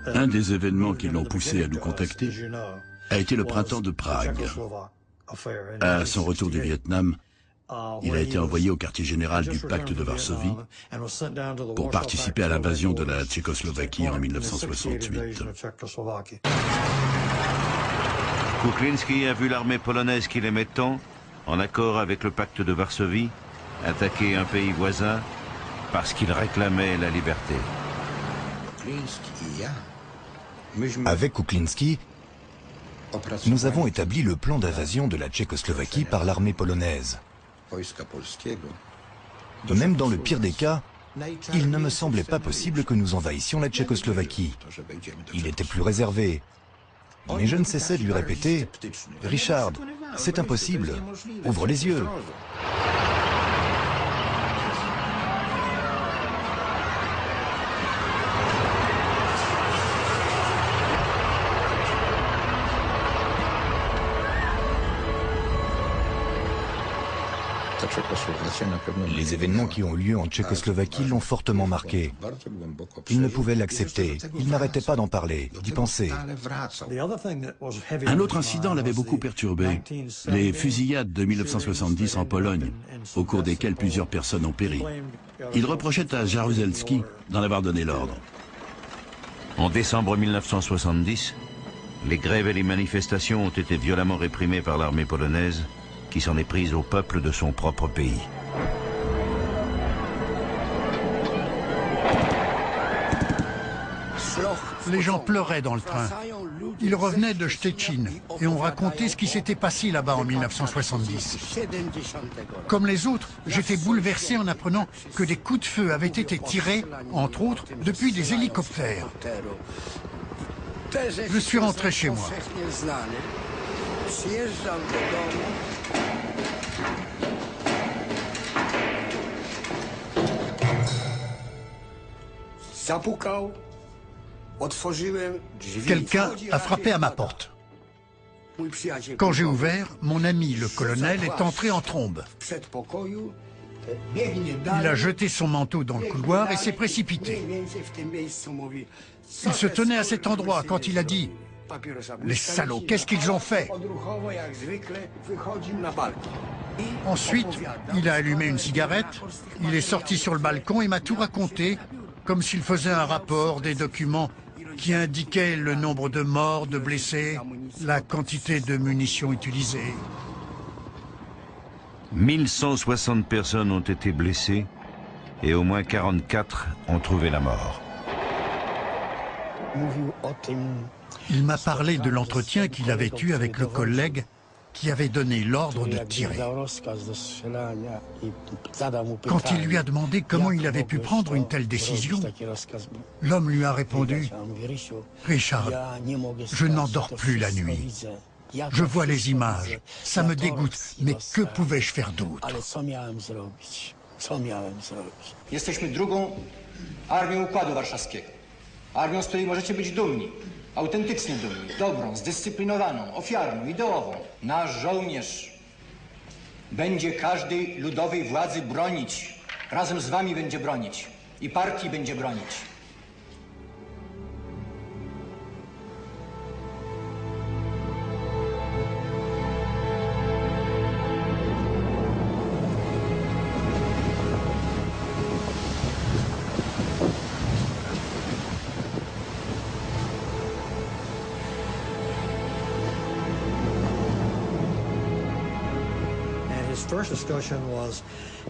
Un des événements qui l'ont poussé à nous contacter a été le printemps de Prague. À son retour du Vietnam, il a été envoyé au quartier général du pacte de Varsovie pour participer à l'invasion de la Tchécoslovaquie en 1968. Kuklinski a vu l'armée polonaise qu'il aimait tant, en accord avec le pacte de Varsovie, attaquer un pays voisin parce qu'il réclamait la liberté. Avec Kuklinski, nous avons établi le plan d'invasion de la Tchécoslovaquie par l'armée polonaise. Même dans le pire des cas, il ne me semblait pas possible que nous envahissions la Tchécoslovaquie. Il était plus réservé. Mais je ne cessais de lui répéter « Richard, c'est impossible, ouvre les yeux !» Les événements qui ont eu lieu en Tchécoslovaquie l'ont fortement marqué. Il ne pouvait l'accepter. Il n'arrêtait pas d'en parler, d'y penser. Un autre incident l'avait beaucoup perturbé. Les fusillades de 1970 en Pologne, au cours desquelles plusieurs personnes ont péri. Il reprochait à Jaruzelski d'en avoir donné l'ordre. En décembre 1970, Les grèves et les manifestations ont été violemment réprimées par l'armée polonaise, qui s'en est prise au peuple de son propre pays. Les gens pleuraient dans le train. Ils revenaient de Szczecin et ont raconté ce qui s'était passé là-bas en 1970. Comme les autres, j'étais bouleversé en apprenant que des coups de feu avaient été tirés, entre autres, depuis des hélicoptères. Je suis rentré chez moi. Quelqu'un a frappé à ma porte. Quand j'ai ouvert, mon ami le colonel est entré en trombe. Il a jeté son manteau dans le couloir et s'est précipité. Il se tenait à cet endroit quand il a dit « Les salauds, qu'est-ce qu'ils ont fait ?» Ensuite, il a allumé une cigarette, il est sorti sur le balcon et m'a tout raconté, comme s'il faisait un rapport, des documents qui indiquaient le nombre de morts, de blessés, la quantité de munitions utilisées. 1160 personnes ont été blessées et au moins 44 ont trouvé la mort. Il m'a parlé de l'entretien qu'il avait eu avec le collègue qui avait donné l'ordre de tirer. Quand il lui a demandé comment il avait pu prendre une telle décision, l'homme lui a répondu « Richard, je n'endors plus la nuit. Je vois les images, ça me dégoûte, mais que pouvais-je faire d'autre ?» Jesteśmy drugą armią Układu Warszawskiego. Armią, z której możecie być dumni. Autentycznie dumni, dobrą, zdyscyplinowaną, ofiarną, ideową. Nasz żołnierz będzie każdej ludowej władzy bronić. Razem z wami będzie bronić. I partii będzie bronić.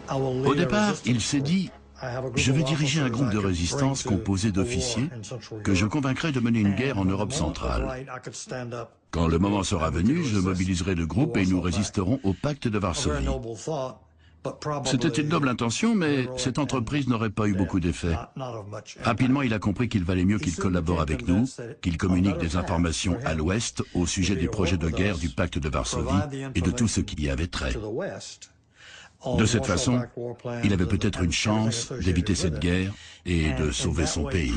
Au départ, il s'est dit « Je vais diriger un groupe de résistance composé d'officiers que je convaincrai de mener une guerre en Europe centrale. Quand le moment sera venu, je mobiliserai le groupe et nous résisterons au pacte de Varsovie. » C'était une noble intention, mais cette entreprise n'aurait pas eu beaucoup d'effet. Rapidement, il a compris qu'il valait mieux qu'il collabore avec nous, qu'il communique des informations à l'Ouest au sujet des projets de guerre du pacte de Varsovie et de tout ce qui y avait trait. De cette façon, il avait peut-être une chance d'éviter cette guerre et de sauver son pays.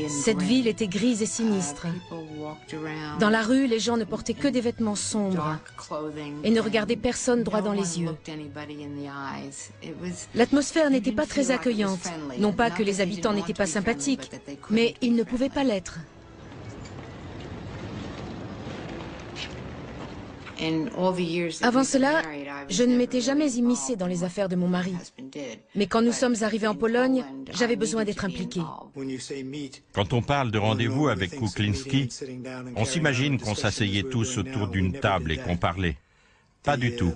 Cette ville était grise et sinistre. Dans la rue, les gens ne portaient que des vêtements sombres et ne regardaient personne droit dans les yeux. L'atmosphère n'était pas très accueillante. Non pas que les habitants n'étaient pas sympathiques, mais ils ne pouvaient pas l'être. Avant cela, je ne m'étais jamais immiscée dans les affaires de mon mari. Mais quand nous sommes arrivés en Pologne, j'avais besoin d'être impliquée. Quand on parle de rendez-vous avec Kuklinski, on s'imagine qu'on s'asseyait tous autour d'une table et qu'on parlait. Pas du tout.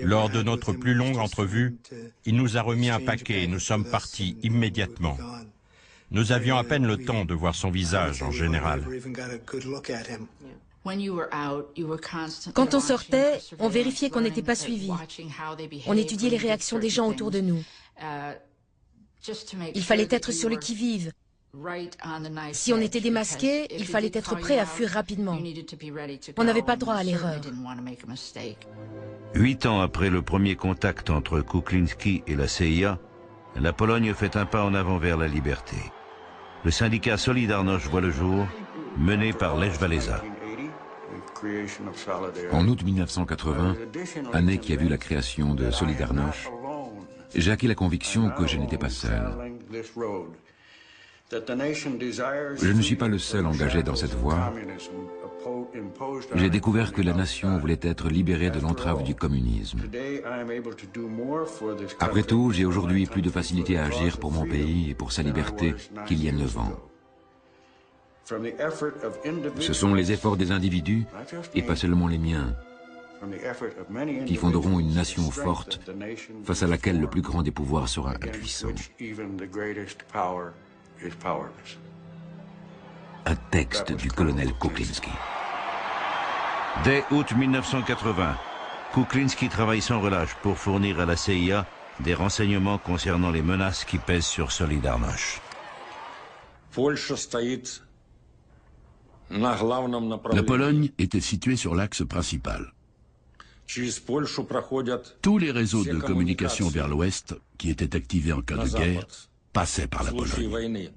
Lors de notre plus longue entrevue, il nous a remis un paquet et nous sommes partis immédiatement. Nous avions à peine le temps de voir son visage en général. Quand on sortait, on vérifiait qu'on n'était pas suivi. On étudiait les réactions des gens autour de nous. Il fallait être sur le qui-vive. Si on était démasqué, il fallait être prêt à fuir rapidement. On n'avait pas droit à l'erreur. 8 ans après le premier contact entre Kuklinski et la CIA, la Pologne fait un pas en avant vers la liberté. Le syndicat Solidarność voit le jour, mené par Lech Walesa. En août 1980, année qui a vu la création de Solidarność, j'ai acquis la conviction que je n'étais pas seul. Je ne suis pas le seul engagé dans cette voie, j'ai découvert que la nation voulait être libérée de l'entrave du communisme. Après tout, j'ai aujourd'hui plus de facilité à agir pour mon pays et pour sa liberté qu'il y a 9 ans. Ce sont les efforts des individus, et pas seulement les miens, qui fonderont une nation forte face à laquelle le plus grand des pouvoirs sera impuissant. Un texte du colonel Kuklinski. Dès août 1980, Kuklinski travaille sans relâche pour fournir à la CIA des renseignements concernant les menaces qui pèsent sur Solidarność. La Pologne était située sur l'axe principal. Tous les réseaux de communication vers l'ouest, qui étaient activés en cas de guerre, passaient par la Pologne.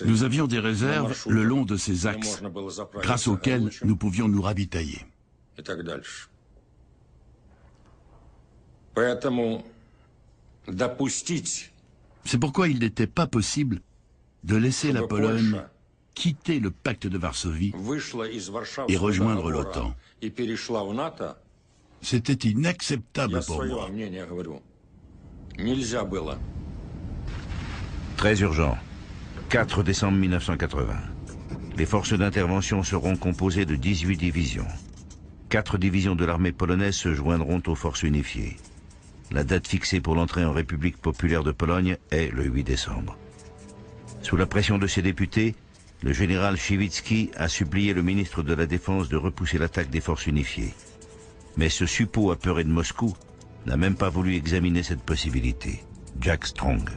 Nous avions des réserves le long de ces axes, grâce auxquels nous pouvions nous ravitailler. C'est pourquoi il n'était pas possible de laisser la Pologne quitter le pacte de Varsovie et rejoindre l'OTAN. C'était inacceptable pour moi. Très urgent. 4 décembre 1980. Les forces d'intervention seront composées de 18 divisions. 4 divisions de l'armée polonaise se joindront aux forces unifiées. La date fixée pour l'entrée en République populaire de Pologne est le 8 décembre. Sous la pression de ses députés, le général Siewicki a supplié le ministre de la Défense de repousser l'attaque des forces unifiées. Mais ce suppôt apeuré de Moscou n'a même pas voulu examiner cette possibilité. Jack Strong.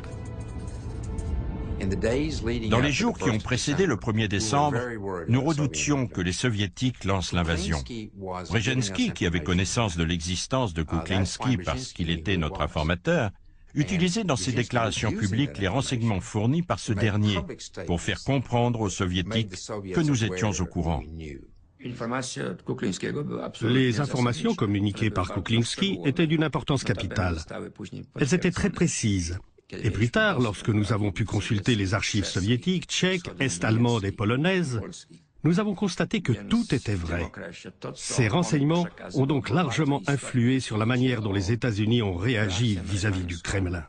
Dans les jours qui ont précédé le 1er décembre, nous redoutions que les Soviétiques lancent l'invasion. Brzezinski, qui avait connaissance de l'existence de Kuklinski parce qu'il était notre informateur, utilisait dans ses déclarations publiques les renseignements fournis par ce dernier pour faire comprendre aux Soviétiques que nous étions au courant. Les informations communiquées par Kuklinski étaient d'une importance capitale. Elles étaient très précises. Et plus tard, lorsque nous avons pu consulter les archives soviétiques, tchèques, est-allemandes et polonaises, nous avons constaté que tout était vrai. Ces renseignements ont donc largement influé sur la manière dont les États-Unis ont réagi vis-à-vis du Kremlin.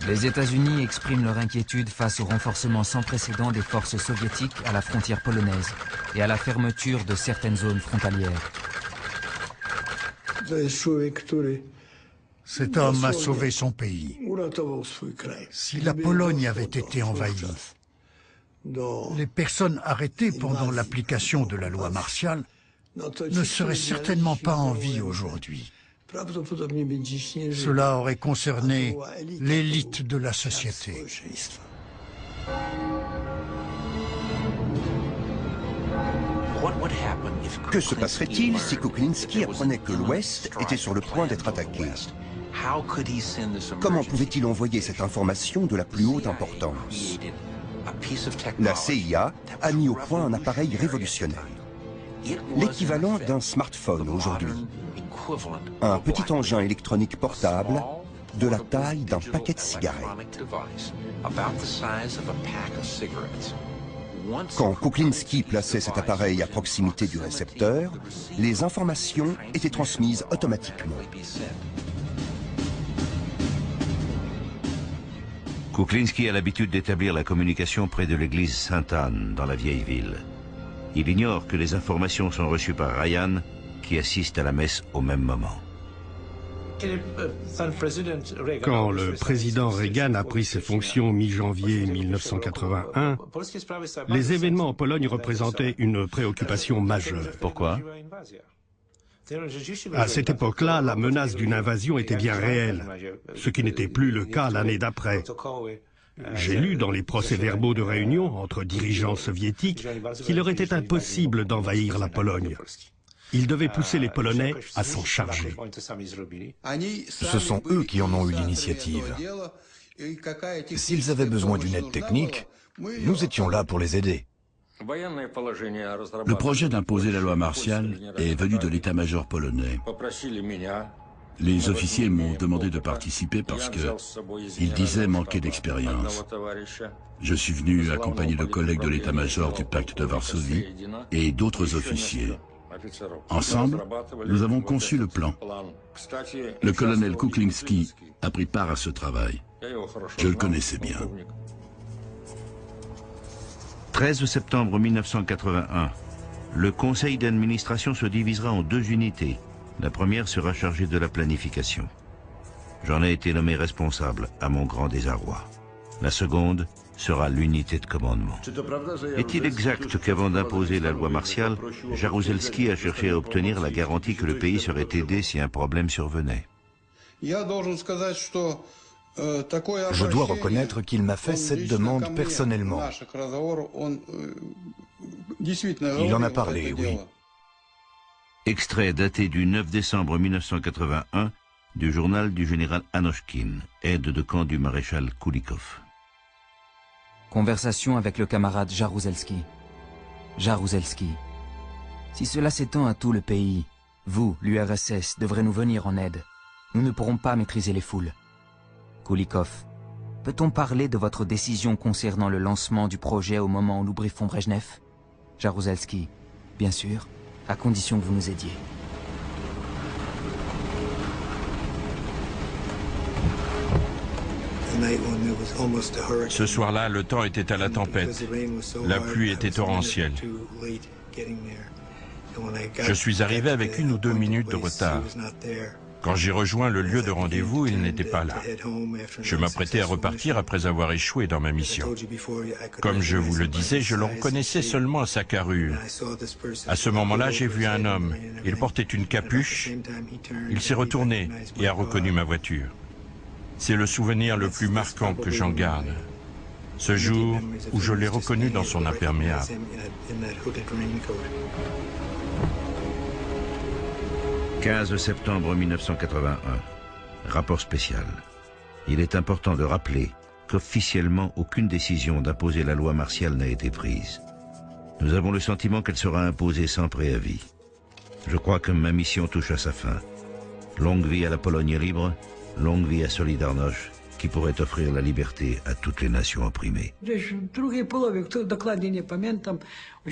Les États-Unis expriment leur inquiétude face au renforcement sans précédent des forces soviétiques à la frontière polonaise et à la fermeture de certaines zones frontalières. Cet homme a sauvé son pays. Si la Pologne avait été envahie, les personnes arrêtées pendant l'application de la loi martiale ne seraient certainement pas en vie aujourd'hui. Cela aurait concerné l'élite de la société. Que se passerait-il si Kuklinski apprenait que l'Ouest était sur le point d'être attaqué? Comment pouvait-il envoyer cette information de la plus haute importance? La CIA a mis au point un appareil révolutionnaire, l'équivalent d'un smartphone aujourd'hui. Un petit engin électronique portable de la taille d'un paquet de cigarettes. Quand Kuklinski plaçait cet appareil à proximité du récepteur, les informations étaient transmises automatiquement. Kuklinski a l'habitude d'établir la communication près de l'église Sainte-Anne, dans la vieille ville. Il ignore que les informations sont reçues par Ryan, qui assiste à la messe au même moment. Quand le président Reagan a pris ses fonctions mi-janvier 1981, les événements en Pologne représentaient une préoccupation majeure. Pourquoi ? À cette époque-là, la menace d'une invasion était bien réelle, ce qui n'était plus le cas l'année d'après. J'ai lu dans les procès-verbaux de réunion entre dirigeants soviétiques qu'il leur était impossible d'envahir la Pologne. Ils devaient pousser les Polonais à s'en charger. Ce sont eux qui en ont eu l'initiative. S'ils avaient besoin d'une aide technique, nous étions là pour les aider. Le projet d'imposer la loi martiale est venu de l'état-major polonais. Les officiers m'ont demandé de participer parce qu'ils disaient manquer d'expérience. Je suis venu accompagné de collègues de l'état-major du pacte de Varsovie et d'autres officiers. Ensemble, nous avons conçu le plan. Le colonel Kuklinski a pris part à ce travail. Je le connaissais bien. 13 septembre 1981. Le conseil d'administration se divisera en 2 unités. La première sera chargée de la planification. J'en ai été nommé responsable, à mon grand désarroi. La seconde sera l'unité de commandement. Est-il exact qu'avant d'imposer la loi martiale, Jaruzelski a cherché à obtenir la garantie que le pays serait aidé si un problème survenait? Je dois reconnaître qu'il m'a fait cette demande personnellement. Il en a parlé, oui. Extrait daté du 9 décembre 1981 du journal du général Anochkin, aide de camp du maréchal Kulikov. Conversation avec le camarade Jaruzelski. Jaruzelski. Si cela s'étend à tout le pays, vous, l'URSS, devrez nous venir en aide. Nous ne pourrons pas maîtriser les foules. Kulikov. Peut-on parler de votre décision concernant le lancement du projet au moment où nous briefons Brejnev? Jaruzelski. Bien sûr, à condition que vous nous aidiez. Ce soir-là, le temps était à la tempête. La pluie était torrentielle. Je suis arrivé avec 1 ou 2 minutes de retard. Quand j'ai rejoint le lieu de rendez-vous, il n'était pas là. Je m'apprêtais à repartir après avoir échoué dans ma mission. Comme je vous le disais, je le reconnaissais seulement à sa carrure. À ce moment-là, j'ai vu un homme. Il portait une capuche. Il s'est retourné et a reconnu ma voiture. C'est le souvenir le plus marquant que j'en garde. Ce jour où je l'ai reconnu dans son imperméable. « 15 septembre 1981. Rapport spécial. Il est important de rappeler qu'officiellement aucune décision d'imposer la loi martiale n'a été prise. Nous avons le sentiment qu'elle sera imposée sans préavis. Je crois que ma mission touche à sa fin. Longue vie à la Pologne libre, longue vie à Solidarność, qui pourrait offrir la liberté à toutes les nations opprimées. »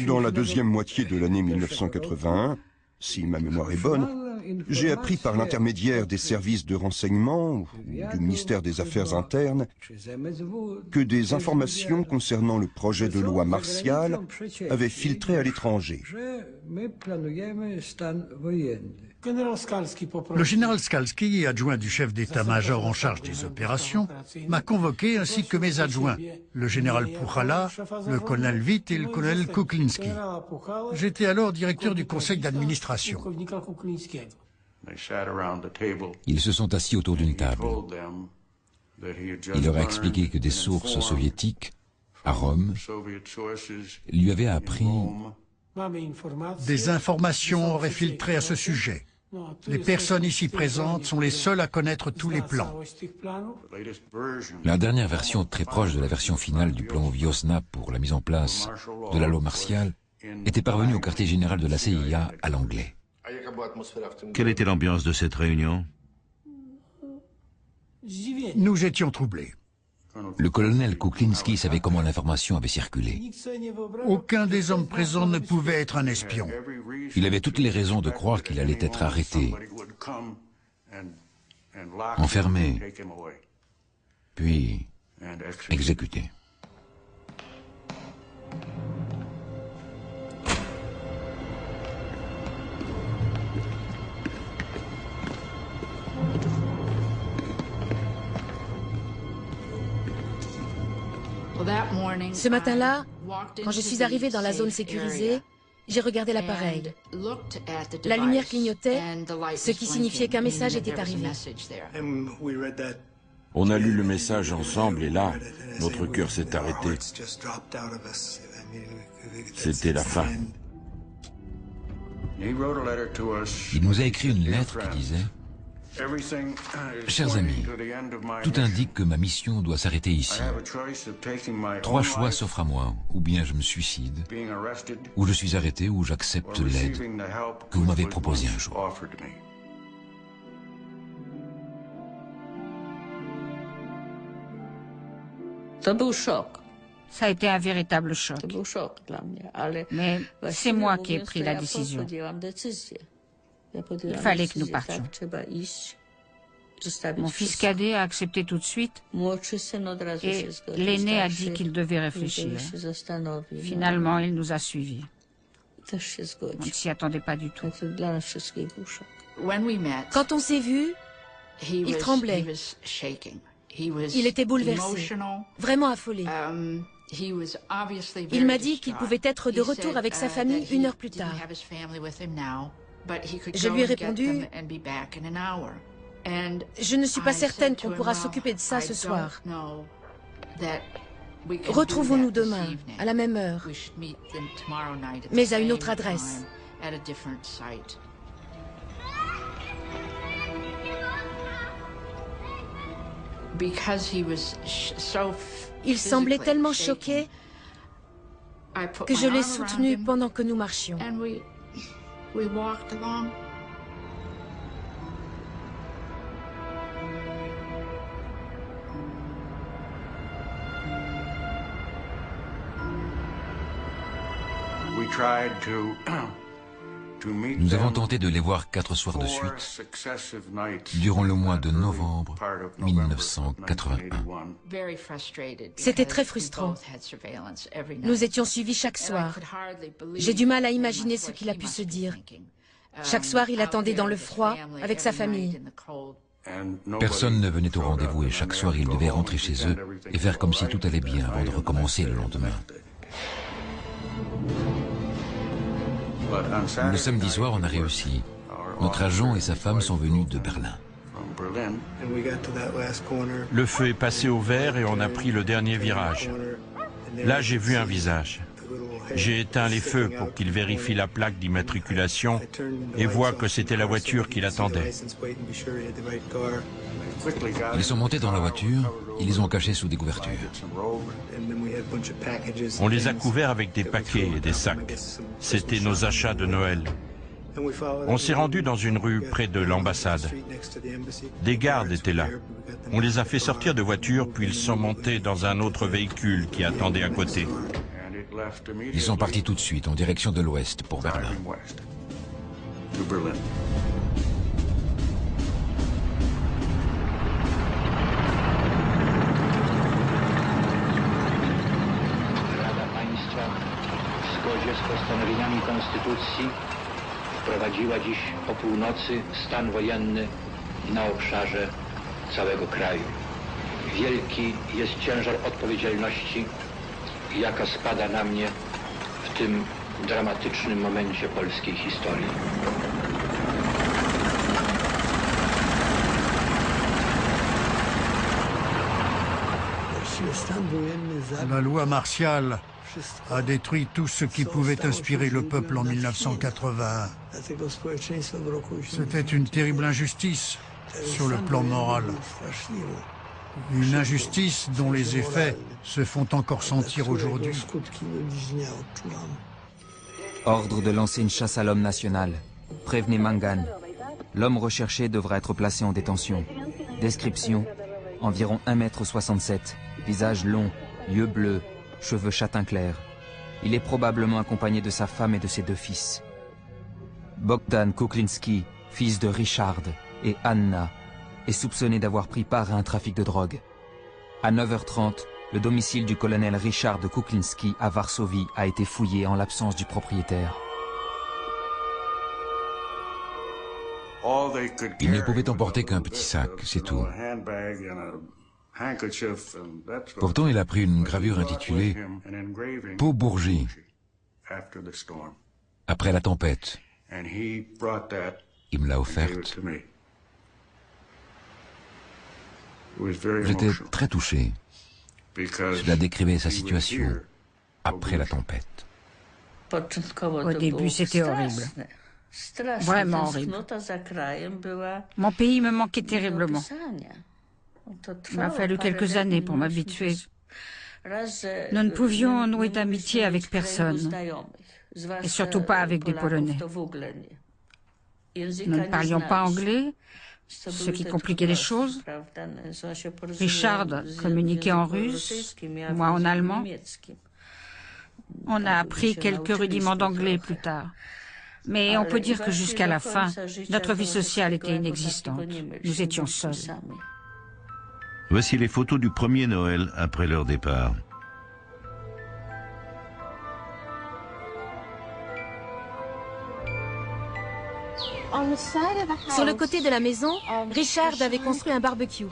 Dans la deuxième moitié de l'année 1981, si ma mémoire est bonne, j'ai appris par l'intermédiaire des services de renseignement ou du ministère des Affaires internes que des informations concernant le projet de loi martiale avaient filtré à l'étranger. Le général Skalski, adjoint du chef d'état-major en charge des opérations, m'a convoqué ainsi que mes adjoints, le général Puchala, le colonel Witt et le colonel Kuklinski. J'étais alors directeur du conseil d'administration. Ils se sont assis autour d'une table. Il leur a expliqué que des sources soviétiques, à Rome, lui avaient appris... Des informations auraient filtré à ce sujet. Les personnes ici présentes sont les seules à connaître tous les plans. La dernière version, très proche de la version finale du plan Viosna pour la mise en place de la loi martiale, était parvenue au quartier général de la CIA à l'anglais. Quelle était l'ambiance de cette réunion? Nous étions troublés. Le colonel Kuklinski savait comment l'information avait circulé. Aucun des hommes présents ne pouvait être un espion. Il avait toutes les raisons de croire qu'il allait être arrêté, enfermé, puis exécuté. Ce matin-là, quand je suis arrivée dans la zone sécurisée, j'ai regardé l'appareil. La lumière clignotait, ce qui signifiait qu'un message était arrivé. On a lu le message ensemble et là, notre cœur s'est arrêté. C'était la fin. Il nous a écrit une lettre qui disait « Chers amis, tout indique que ma mission doit s'arrêter ici. 3 choix s'offrent à moi, ou bien je me suicide, ou je suis arrêté, ou j'accepte l'aide que vous m'avez proposée un jour. » Ça a été un véritable choc. Mais c'est moi qui ai pris la décision. Il fallait que nous partions. Mon fils cadet a accepté tout de suite et l'aîné a dit qu'il devait réfléchir. Finalement, il nous a suivis. On ne s'y attendait pas du tout. Quand on s'est vus, il tremblait. Il était bouleversé, vraiment affolé. Il m'a dit qu'il pouvait être de retour avec sa famille 1 heure plus tard. Je lui ai répondu, je ne suis pas certaine qu'on pourra s'occuper de ça ce soir. Retrouvons-nous demain, à la même heure, mais à une autre adresse. Il semblait tellement choqué que je l'ai soutenu pendant que nous marchions. Nous avons tenté de les voir 4 soirs de suite, durant le mois de novembre 1981. C'était très frustrant. Nous étions suivis chaque soir. J'ai du mal à imaginer ce qu'il a pu se dire. Chaque soir, il attendait dans le froid avec sa famille. Personne ne venait au rendez-vous et chaque soir, ils devaient rentrer chez eux et faire comme si tout allait bien avant de recommencer le lendemain. Le samedi soir, on a réussi. Notre agent et sa femme sont venus de Berlin. Le feu est passé au vert et on a pris le dernier virage. Là, j'ai vu un visage. J'ai éteint les feux pour qu'il vérifie la plaque d'immatriculation et voit que c'était la voiture qui l'attendait. Ils sont montés dans la voiture, ils les ont cachés sous des couvertures. On les a couverts avec des paquets et des sacs. C'était nos achats de Noël. On s'est rendu dans une rue près de l'ambassade. Des gardes étaient là. On les a fait sortir de voiture, puis ils sont montés dans un autre véhicule qui attendait à côté. Ils sont partis tout de suite en direction de l'ouest pour Berlin. W zgodzie z postanowieniami Konstytucji wprowadziła dziś o północy stan wojenny na obszarze całego kraju. Wielki jest ciężar odpowiedzialności, jaka spada na mnie w tym dramatycznym momencie polskiej historii. La loi martiale a détruit tout ce qui pouvait inspirer le peuple en 1981. C'était une terrible injustice sur le plan moral. Une injustice dont les effets se font encore sentir aujourd'hui. Ordre de lancer une chasse à l'homme national. Prévenez Mangan. L'homme recherché devra être placé en détention. Description, environ 1,67 m, visage long, yeux bleus, cheveux châtain clair. Il est probablement accompagné de sa femme et de ses 2 fils. Bogdan Kuklinski, fils de Richard et Anna, est soupçonné d'avoir pris part à un trafic de drogue. À 9h30, le domicile du colonel Richard Kuklinski à Varsovie a été fouillé en l'absence du propriétaire. Ils ne pouvaient emporter qu'un petit sac, c'est tout. Pourtant, il a pris une gravure intitulée « Peau Bourgie » après la tempête. Il me l'a offerte. J'étais très touché. Cela décrivait sa situation après la tempête. Au début, c'était horrible. Vraiment horrible. Mon pays me manquait terriblement. Il m'a fallu quelques années pour m'habituer. Nous ne pouvions nouer d'amitié avec personne, et surtout pas avec des Polonais. Nous ne parlions pas anglais, ce qui compliquait les choses. Richard communiquait en russe, moi en allemand. On a appris quelques rudiments d'anglais plus tard. Mais on peut dire que jusqu'à la fin, notre vie sociale était inexistante. Nous étions seuls. Voici les photos du premier Noël après leur départ. Sur le côté de la maison, Richard avait construit un barbecue.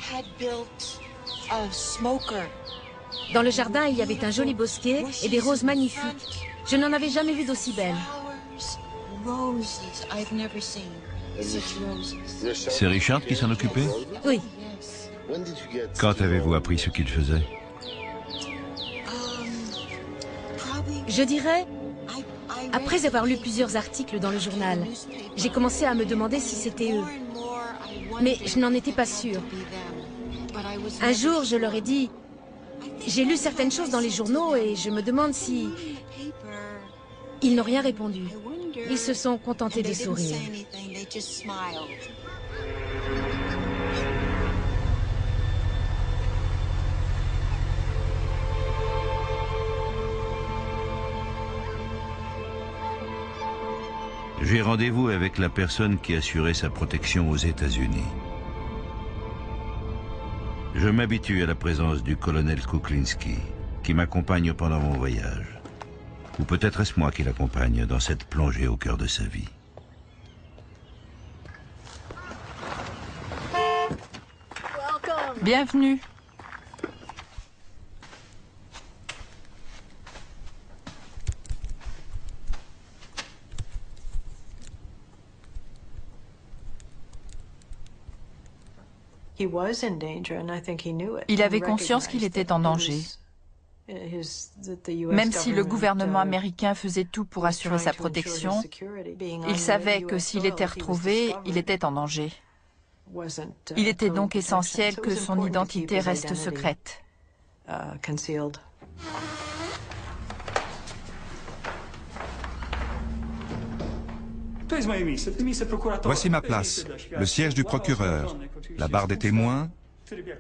Dans le jardin, il y avait un joli bosquet et des roses magnifiques. Je n'en avais jamais vu d'aussi belles. C'est Richard qui s'en occupait? Oui. Quand avez-vous appris ce qu'il faisait? Je dirais, après avoir lu plusieurs articles dans le journal, j'ai commencé à me demander si c'était eux. Mais je n'en étais pas sûre. Un jour, je leur ai dit, j'ai lu certaines choses dans les journaux et je me demande si... Ils n'ont rien répondu. Ils se sont contentés de sourire. J'ai rendez-vous avec la personne qui assurait sa protection aux États-Unis. Je m'habitue à la présence du colonel Kuklinski, qui m'accompagne pendant mon voyage. Ou peut-être est-ce moi qui l'accompagne dans cette plongée au cœur de sa vie. Bienvenue. Il avait conscience qu'il était en danger. Même si le gouvernement américain faisait tout pour assurer sa protection, il savait que s'il était retrouvé, il était en danger. Il était donc essentiel que son identité reste secrète. Voici ma place, le siège du procureur, la barre des témoins,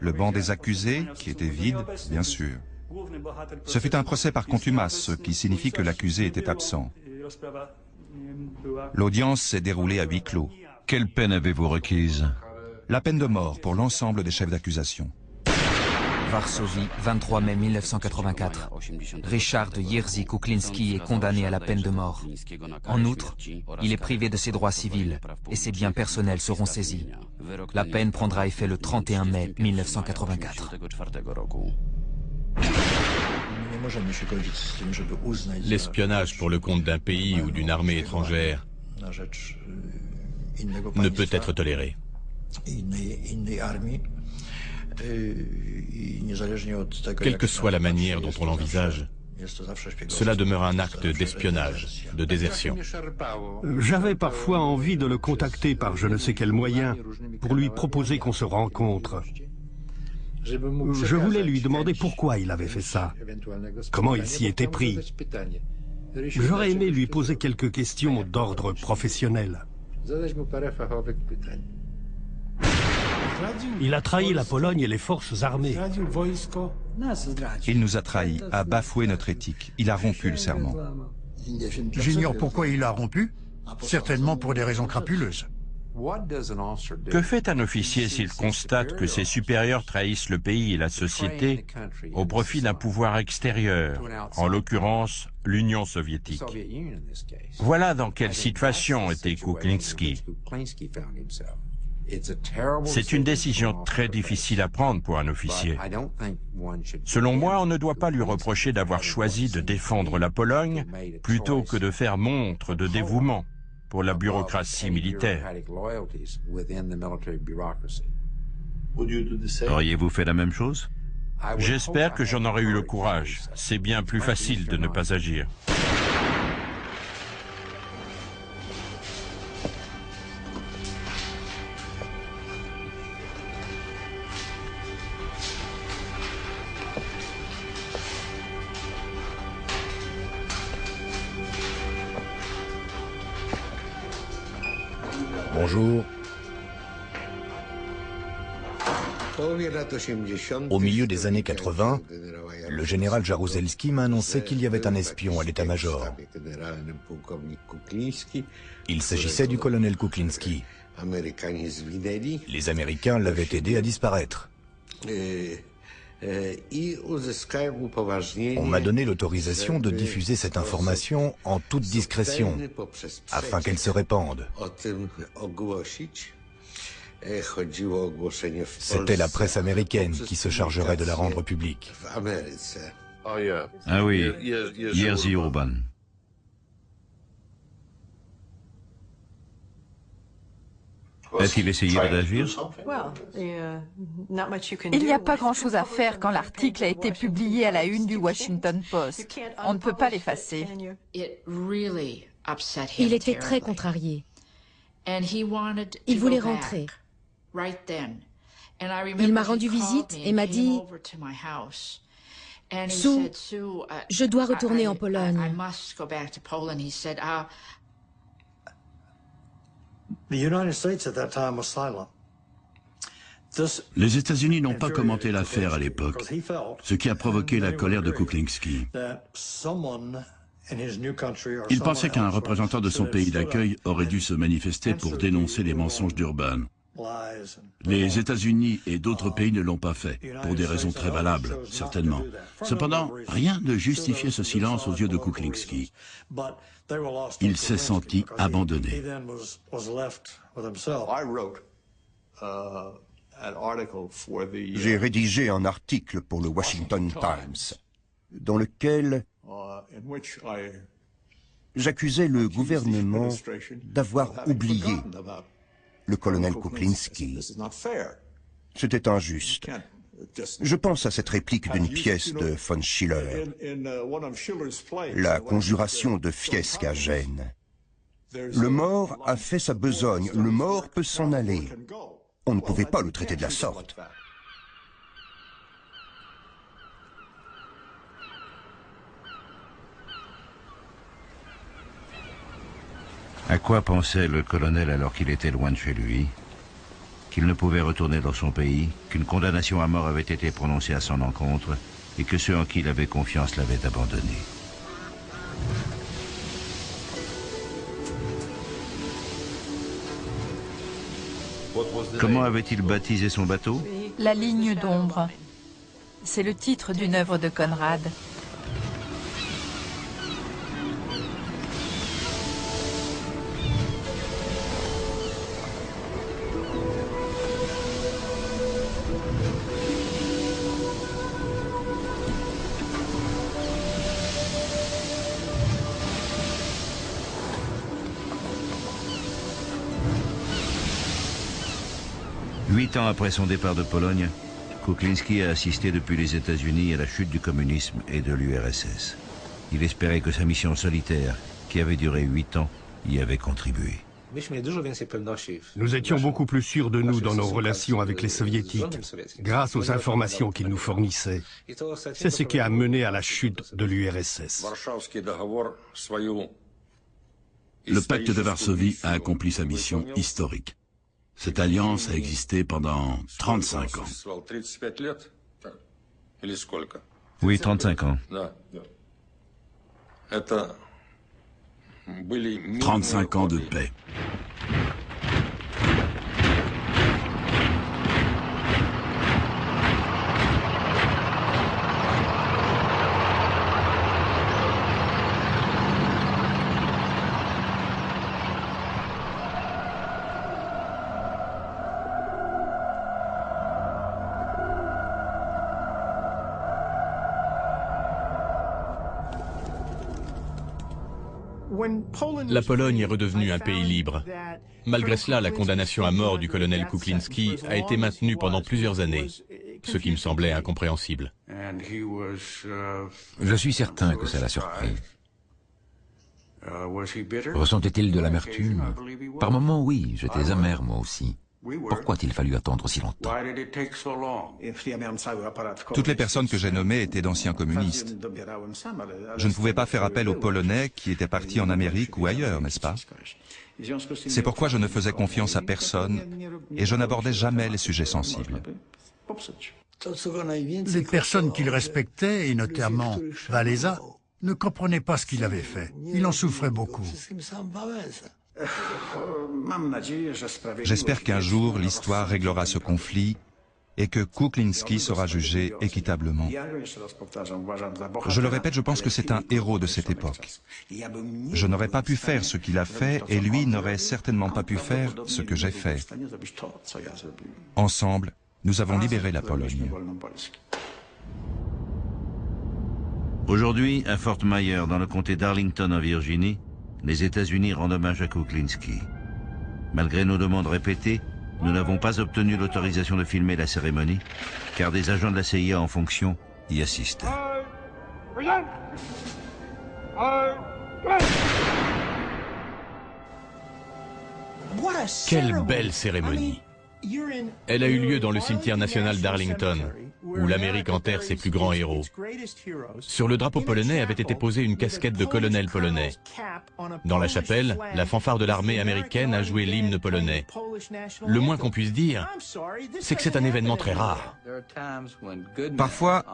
le banc des accusés, qui était vide, bien sûr. Ce fut un procès par contumace, ce qui signifie que l'accusé était absent. L'audience s'est déroulée à huis clos. Quelle peine avez-vous requise? La peine de mort pour l'ensemble des chefs d'accusation. Varsovie, 23 mai 1984. Richard Jerzy Kuklinski est condamné à la peine de mort. En outre, il est privé de ses droits civils et ses biens personnels seront saisis. La peine prendra effet le 31 mai 1984. L'espionnage pour le compte d'un pays ou d'une armée étrangère ne peut être toléré. Quelle que soit la manière dont on l'envisage, cela demeure un acte d'espionnage, de désertion. J'avais parfois envie de le contacter par je ne sais quel moyen pour lui proposer qu'on se rencontre. Je voulais lui demander pourquoi il avait fait ça, comment il s'y était pris. J'aurais aimé lui poser quelques questions d'ordre professionnel. Il a trahi la Pologne et les forces armées. Il nous a trahis, a bafoué notre éthique. Il a rompu le serment. J'ignore pourquoi il a rompu. Certainement pour des raisons crapuleuses. Que fait un officier s'il constate que ses supérieurs trahissent le pays et la société au profit d'un pouvoir extérieur, en l'occurrence l'Union soviétique? Voilà dans quelle situation était Kuklinski. C'est une décision très difficile à prendre pour un officier. Selon moi, on ne doit pas lui reprocher d'avoir choisi de défendre la Pologne plutôt que de faire montre de dévouement pour la bureaucratie militaire. Auriez-vous fait la même chose? J'espère que j'en aurais eu le courage. C'est bien plus facile de ne pas agir. Bonjour. Au milieu des années 80, le général Jaruzelski m'a annoncé qu'il y avait un espion à l'état-major. Il s'agissait du colonel Kuklinski. Les Américains l'avaient aidé à disparaître. On m'a donné l'autorisation de diffuser cette information en toute discrétion, afin qu'elle se répande. C'était la presse américaine qui se chargerait de la rendre publique. Ah oui, Jerzy Urban. A-t-il essayé d'agir? Il n'y a pas grand-chose à faire quand l'article a été publié à la une du Washington Post. On ne peut pas l'effacer. Il était très contrarié. Il voulait rentrer. Il m'a rendu visite et m'a dit « Sue, je dois retourner en Pologne. » Les États-Unis n'ont pas commenté l'affaire à l'époque, ce qui a provoqué la colère de Kuklinski. Il pensait qu'un représentant de son pays d'accueil aurait dû se manifester pour dénoncer les mensonges d'Urban. Les États-Unis et d'autres pays ne l'ont pas fait, pour des raisons très valables, certainement. Cependant, rien ne justifiait ce silence aux yeux de Kuklinski. Il s'est senti abandonné. J'ai rédigé un article pour le Washington Times, dans lequel j'accusais le gouvernement d'avoir oublié le colonel Kuklinski. C'était injuste. Je pense à cette réplique d'une pièce de von Schiller, la conjuration de Fiesque à Gênes. Le mort a fait sa besogne, le mort peut s'en aller. On ne pouvait pas le traiter de la sorte. À quoi pensait le colonel alors qu'il était loin de chez lui? Qu'il ne pouvait retourner dans son pays, qu'une condamnation à mort avait été prononcée à son encontre et que ceux en qui il avait confiance l'avaient abandonné. Comment avait-il baptisé son bateau? La ligne d'ombre. C'est le titre d'une œuvre de Conrad. Huit ans après son départ de Pologne, Kuklinski a assisté depuis les États-Unis à la chute du communisme et de l'URSS. Il espérait que sa mission solitaire, qui avait duré 8 ans, y avait contribué. Nous étions beaucoup plus sûrs de nous dans nos relations avec les soviétiques, grâce aux informations qu'ils nous fournissaient. C'est ce qui a mené à la chute de l'URSS. Le pacte de Varsovie a accompli sa mission historique. Cette alliance a existé pendant 35 ans. Oui, 35 ans. 35 ans de paix. La Pologne est redevenue un pays libre. Malgré cela, la condamnation à mort du colonel Kuklinski a été maintenue pendant plusieurs années, ce qui me semblait incompréhensible. Je suis certain que ça l'a surpris. Ressentait-il de l'amertume? Par moments, oui, j'étais amer moi aussi. Pourquoi a-t-il fallu attendre si longtemps? Toutes les personnes que j'ai nommées étaient d'anciens communistes. Je ne pouvais pas faire appel aux Polonais qui étaient partis en Amérique ou ailleurs, n'est-ce pas? C'est pourquoi je ne faisais confiance à personne et je n'abordais jamais les sujets sensibles. Les personnes qu'il respectait, et notamment Walesa, ne comprenaient pas ce qu'il avait fait. Il en souffrait beaucoup. J'espère qu'un jour l'histoire réglera ce conflit et que Kuklinski sera jugé équitablement. Je le répète, je pense que c'est un héros de cette époque. Je n'aurais pas pu faire ce qu'il a fait et lui n'aurait certainement pas pu faire ce que j'ai fait. Ensemble, nous avons libéré la Pologne. Aujourd'hui, à Fort Myer, dans le comté d'Arlington en Virginie, les États-Unis rendent hommage à Kuklinski. Malgré nos demandes répétées, nous n'avons pas obtenu l'autorisation de filmer la cérémonie, car des agents de la CIA en fonction y assistent. Quelle belle cérémonie! Elle a eu lieu dans le cimetière national d'Arlington, où l'Amérique enterre ses plus grands héros. Sur le drapeau polonais avait été posée une casquette de colonel polonais. Dans la chapelle, la fanfare de l'armée américaine a joué l'hymne polonais. Le moins qu'on puisse dire, c'est que c'est un événement très rare. Parfois,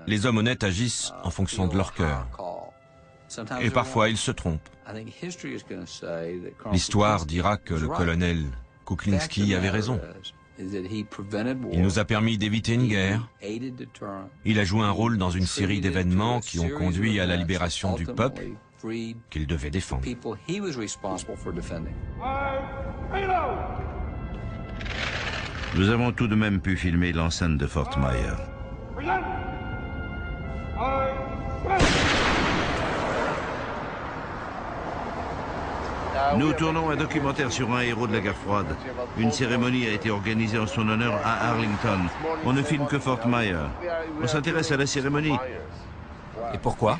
les hommes honnêtes agissent en fonction de leur cœur. Et parfois, ils se trompent. L'histoire dira que le colonel Kuklinski avait raison. Il nous a permis d'éviter une guerre. Il a joué un rôle dans une série d'événements qui ont conduit à la libération du peuple qu'il devait défendre. Nous avons tout de même pu filmer l'enceinte de Fort Myer. Nous tournons un documentaire sur un héros de la guerre froide. Une cérémonie a été organisée en son honneur à Arlington. On ne filme que Fort Myer. On s'intéresse à la cérémonie. Et pourquoi?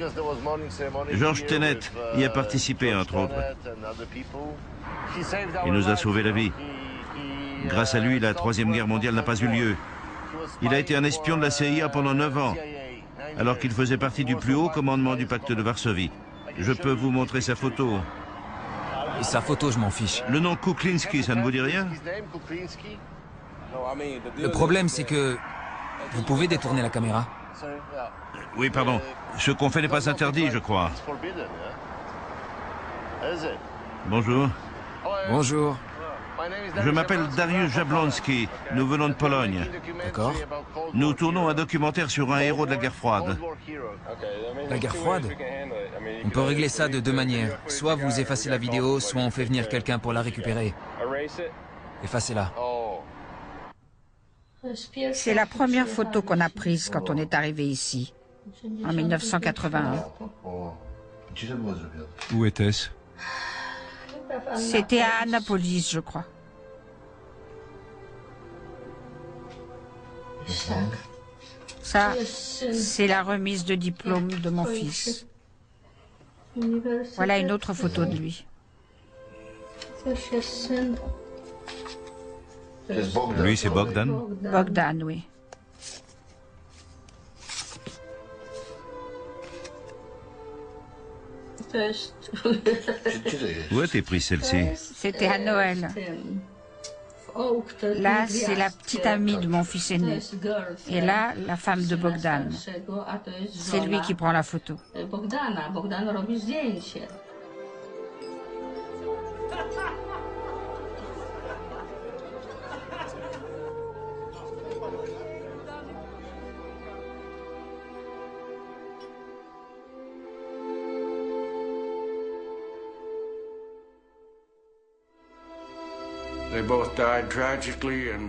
George Tenet y a participé, entre autres. Il nous a sauvé la vie. Grâce à lui, la Troisième Guerre mondiale n'a pas eu lieu. Il a été un espion de la CIA pendant 9 ans, alors qu'il faisait partie du plus haut commandement du pacte de Varsovie. Je peux vous montrer sa photo. Et sa photo, je m'en fiche. Le nom Kuklinski, ça ne vous dit rien? Le problème, c'est que... Vous pouvez détourner la caméra? Oui, pardon. Ce qu'on fait n'est pas interdit, je crois. Bonjour. Bonjour. Je m'appelle Dariusz Jablonski. Nous venons de Pologne. D'accord. Nous tournons un documentaire sur un héros de la guerre froide. La guerre froide? On peut régler ça de deux manières. Soit vous effacez la vidéo, soit on fait venir quelqu'un pour la récupérer. Effacez-la. C'est la première photo qu'on a prise quand on est arrivé ici, en 1981. Où était-ce? C'était à Annapolis, je crois. Ça, c'est la remise de diplôme de mon fils. Voilà une autre photo de lui. Lui, c'est Bogdan? Bogdan, oui. Où as-tu pris celle-ci? C'était à Noël. Là, c'est la petite amie de mon fils aîné. Et là, la femme de Bogdan. C'est lui qui prend la photo.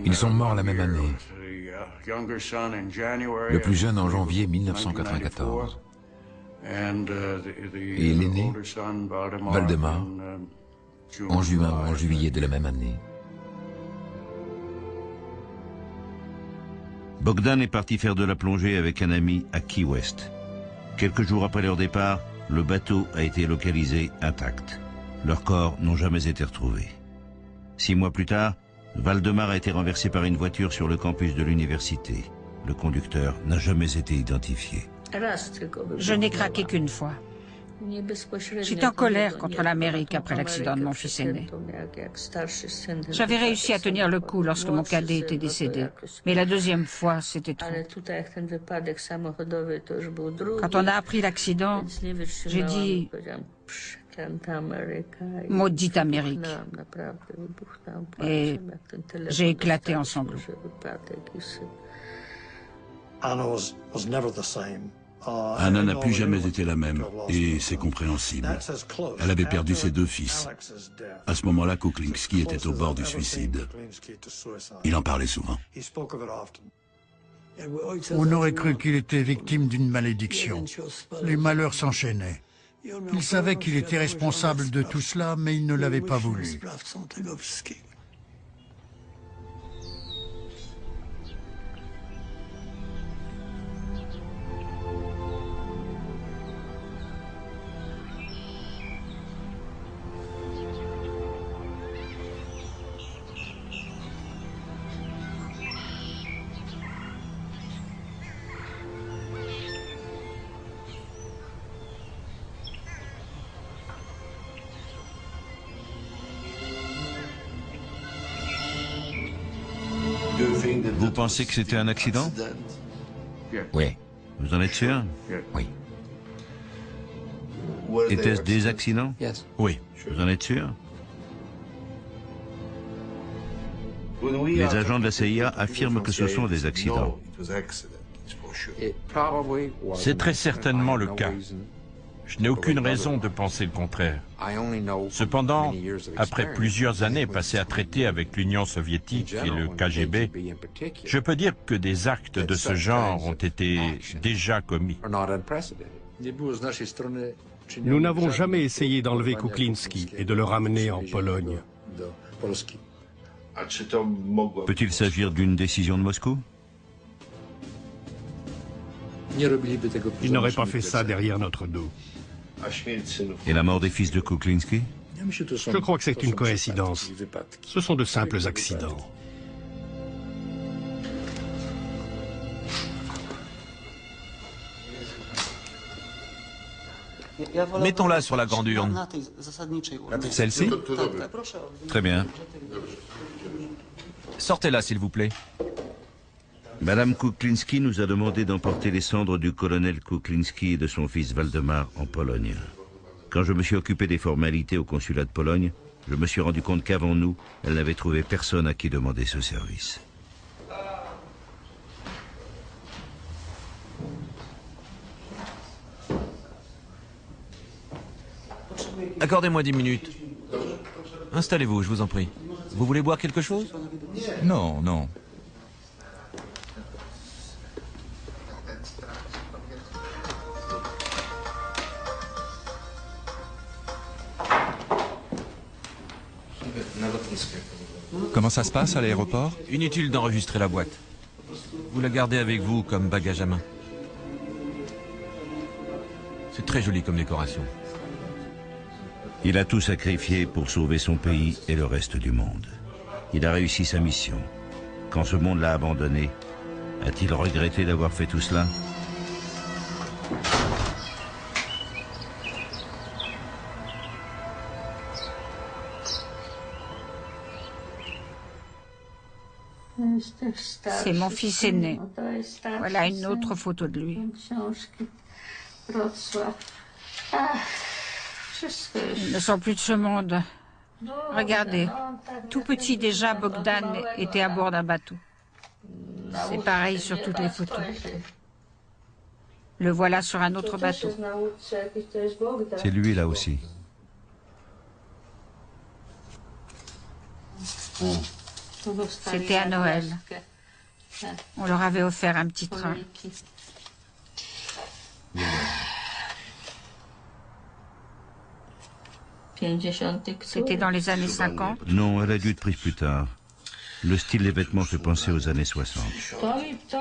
Ils sont morts la même année. Le plus jeune en janvier 1994. Et l'aîné, Valdemar, en juin ou en juillet de la même année. Bogdan est parti faire de la plongée avec un ami à Key West. Quelques jours après leur départ, le bateau a été localisé intact. Leurs corps n'ont jamais été retrouvés. 6 mois plus tard, Valdemar a été renversé par une voiture sur le campus de l'université. Le conducteur n'a jamais été identifié. Je n'ai craqué qu'une fois. J'étais en colère contre l'Amérique après l'accident de mon fils aîné. J'avais réussi à tenir le coup lorsque mon cadet était décédé, mais la deuxième fois, c'était trop. Quand on a appris l'accident, j'ai dit « Maudite Amérique » et j'ai éclaté en sanglots. Anna n'a plus jamais été la même, et c'est compréhensible. Elle avait perdu ses deux fils. À ce moment-là, Kuklinski était au bord du suicide. Il en parlait souvent. On aurait cru qu'il était victime d'une malédiction. Les malheurs s'enchaînaient. Il savait qu'il était responsable de tout cela, mais il ne l'avait pas voulu. Vous pensez que c'était un accident? Oui. Vous en êtes sûr? Oui. Était-ce des accidents? Oui. Vous en êtes sûr? Les agents de la CIA affirment que ce sont des accidents. C'est très certainement le cas. Je n'ai aucune raison de penser le contraire. Cependant, après plusieurs années passées à traiter avec l'Union soviétique et le KGB, je peux dire que des actes de ce genre ont été déjà commis. Nous n'avons jamais essayé d'enlever Kuklinski et de le ramener en Pologne. Peut-il s'agir d'une décision de Moscou? Ils n'auraient pas fait ça derrière notre dos. Et la mort des fils de Kuklinski? Je crois que c'est une coïncidence. Ce sont de simples accidents. Mettons-la sur la grande urne. Celle-ci? Très bien. Sortez-la, s'il vous plaît. Madame Kuklinski nous a demandé d'emporter les cendres du colonel Kuklinski et de son fils Waldemar en Pologne. Quand je me suis occupé des formalités au consulat de Pologne, je me suis rendu compte qu'avant nous, elle n'avait trouvé personne à qui demander ce service. Accordez-moi 10 minutes. Installez-vous, je vous en prie. Vous voulez boire quelque chose? Non, non. Comment ça se passe à l'aéroport? Inutile d'enregistrer la boîte. Vous la gardez avec vous comme bagage à main. C'est très joli comme décoration. Il a tout sacrifié pour sauver son pays et le reste du monde. Il a réussi sa mission. Quand ce monde l'a abandonné, a-t-il regretté d'avoir fait tout cela? C'est mon fils aîné. Voilà une autre photo de lui. Ils ne sont plus de ce monde. Regardez, tout petit déjà, Bogdan était à bord d'un bateau. C'est pareil sur toutes les photos. Le voilà sur un autre bateau. C'est lui là aussi. C'était à Noël. On leur avait offert un petit train. C'était dans les années 50. Non, elle a dû être prise plus tard. Le style des vêtements fait penser aux années 60.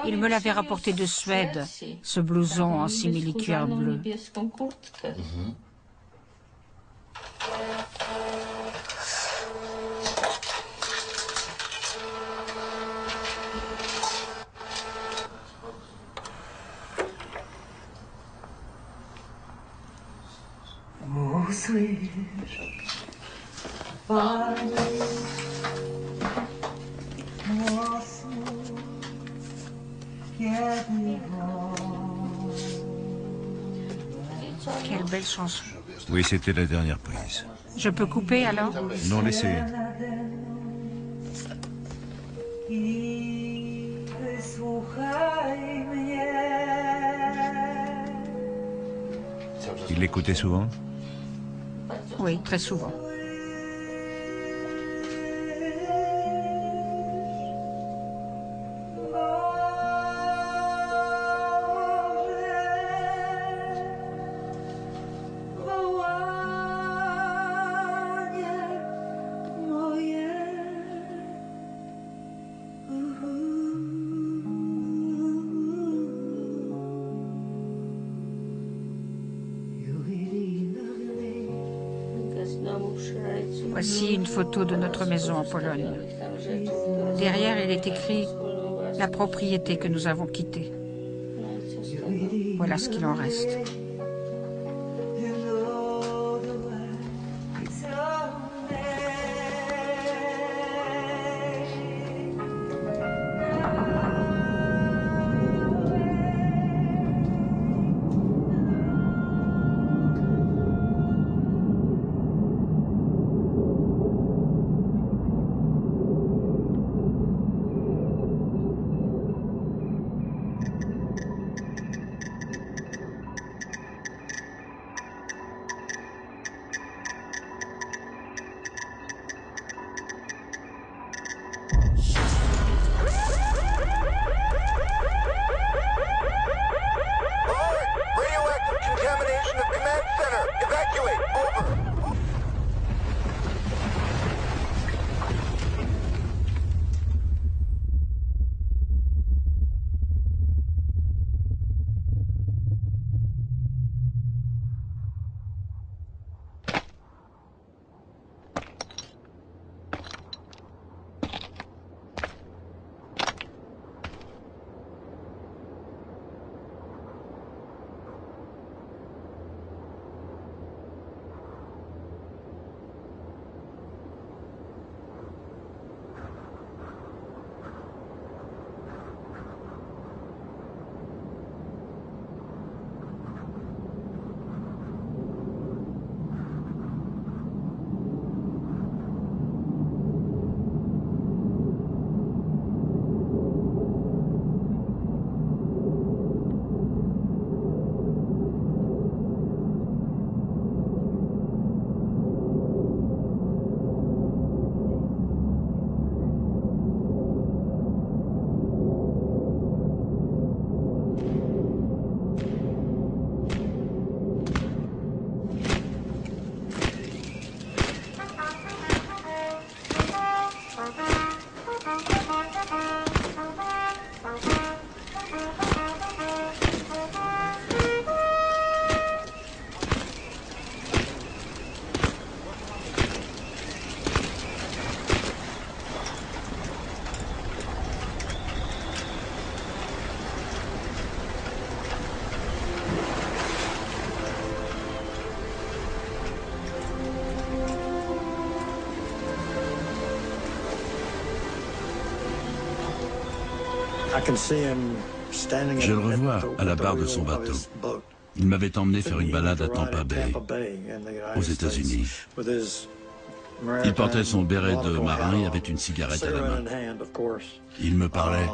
Il me l'avait rapporté de Suède, ce blouson en simili-cuir bleu. Quelle belle chanson. Oui, c'était la dernière prise. Je peux couper alors? Non, laissez. Il l'écoutait souvent? Oui, très souvent. Voici une photo de notre maison en Pologne. Derrière, il est écrit « La propriété que nous avons quittée ». Voilà ce qu'il en reste. Je le revois à la barre de son bateau. Il m'avait emmené faire une balade à Tampa Bay, aux États-Unis. Il portait son béret de marin et avait une cigarette à la main. Il me parlait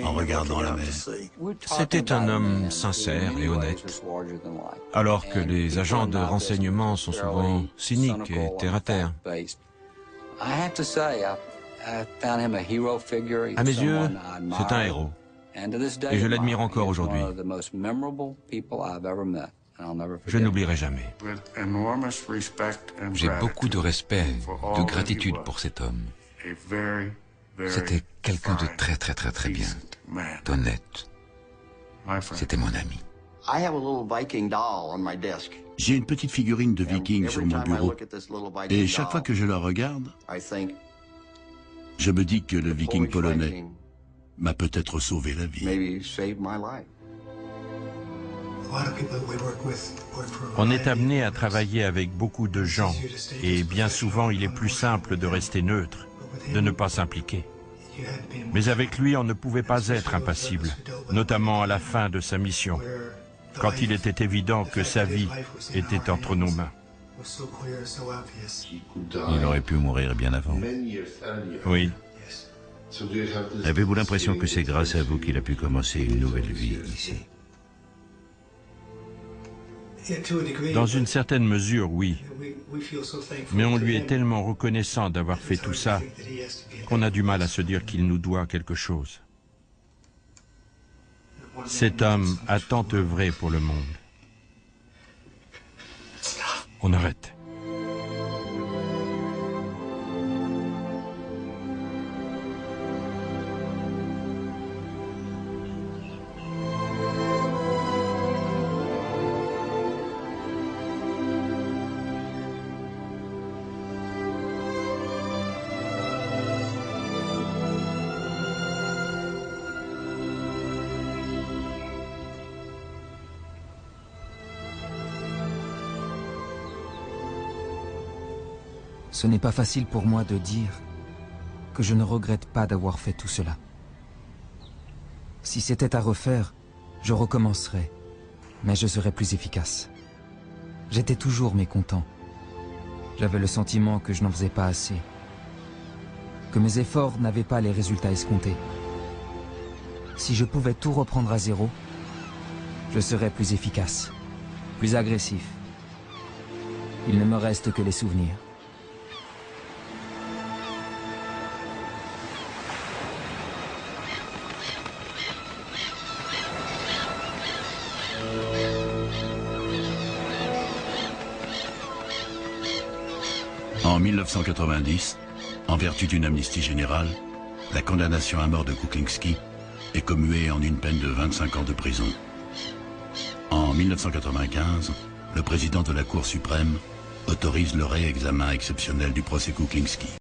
en regardant la mer. C'était un homme sincère et honnête, alors que les agents de renseignement sont souvent cyniques et terre-à-terre. À mes yeux, c'est un héros. Et je l'admire encore aujourd'hui. Je n'oublierai jamais. J'ai beaucoup de respect, de gratitude pour cet homme. C'était quelqu'un de très bien, d'honnête. C'était mon ami. J'ai une petite figurine de viking sur mon bureau. Et chaque fois que je la regarde, je me dis que le viking polonais m'a peut-être sauvé la vie. On est amené à travailler avec beaucoup de gens et bien souvent il est plus simple de rester neutre, de ne pas s'impliquer. Mais avec lui, on ne pouvait pas être impassible, notamment à la fin de sa mission, quand il était évident que sa vie était entre nos mains. Il aurait pu mourir bien avant. Oui. Avez-vous l'impression que c'est grâce à vous qu'il a pu commencer une nouvelle vie ici? Dans une certaine mesure, oui. Mais on lui est tellement reconnaissant d'avoir fait tout ça qu'on a du mal à se dire qu'il nous doit quelque chose. Cet homme a tant œuvré pour le monde. On arrête. Ce n'est pas facile pour moi de dire que je ne regrette pas d'avoir fait tout cela. Si c'était à refaire, je recommencerais, mais je serais plus efficace. J'étais toujours mécontent. J'avais le sentiment que je n'en faisais pas assez, que mes efforts n'avaient pas les résultats escomptés. Si je pouvais tout reprendre à zéro, je serais plus efficace, plus agressif. Il ne me reste que les souvenirs. En 1990, en vertu d'une amnistie générale, la condamnation à mort de Kuklinski est commuée en une peine de 25 ans de prison. En 1995, le président de la Cour suprême autorise le réexamen exceptionnel du procès Kuklinski.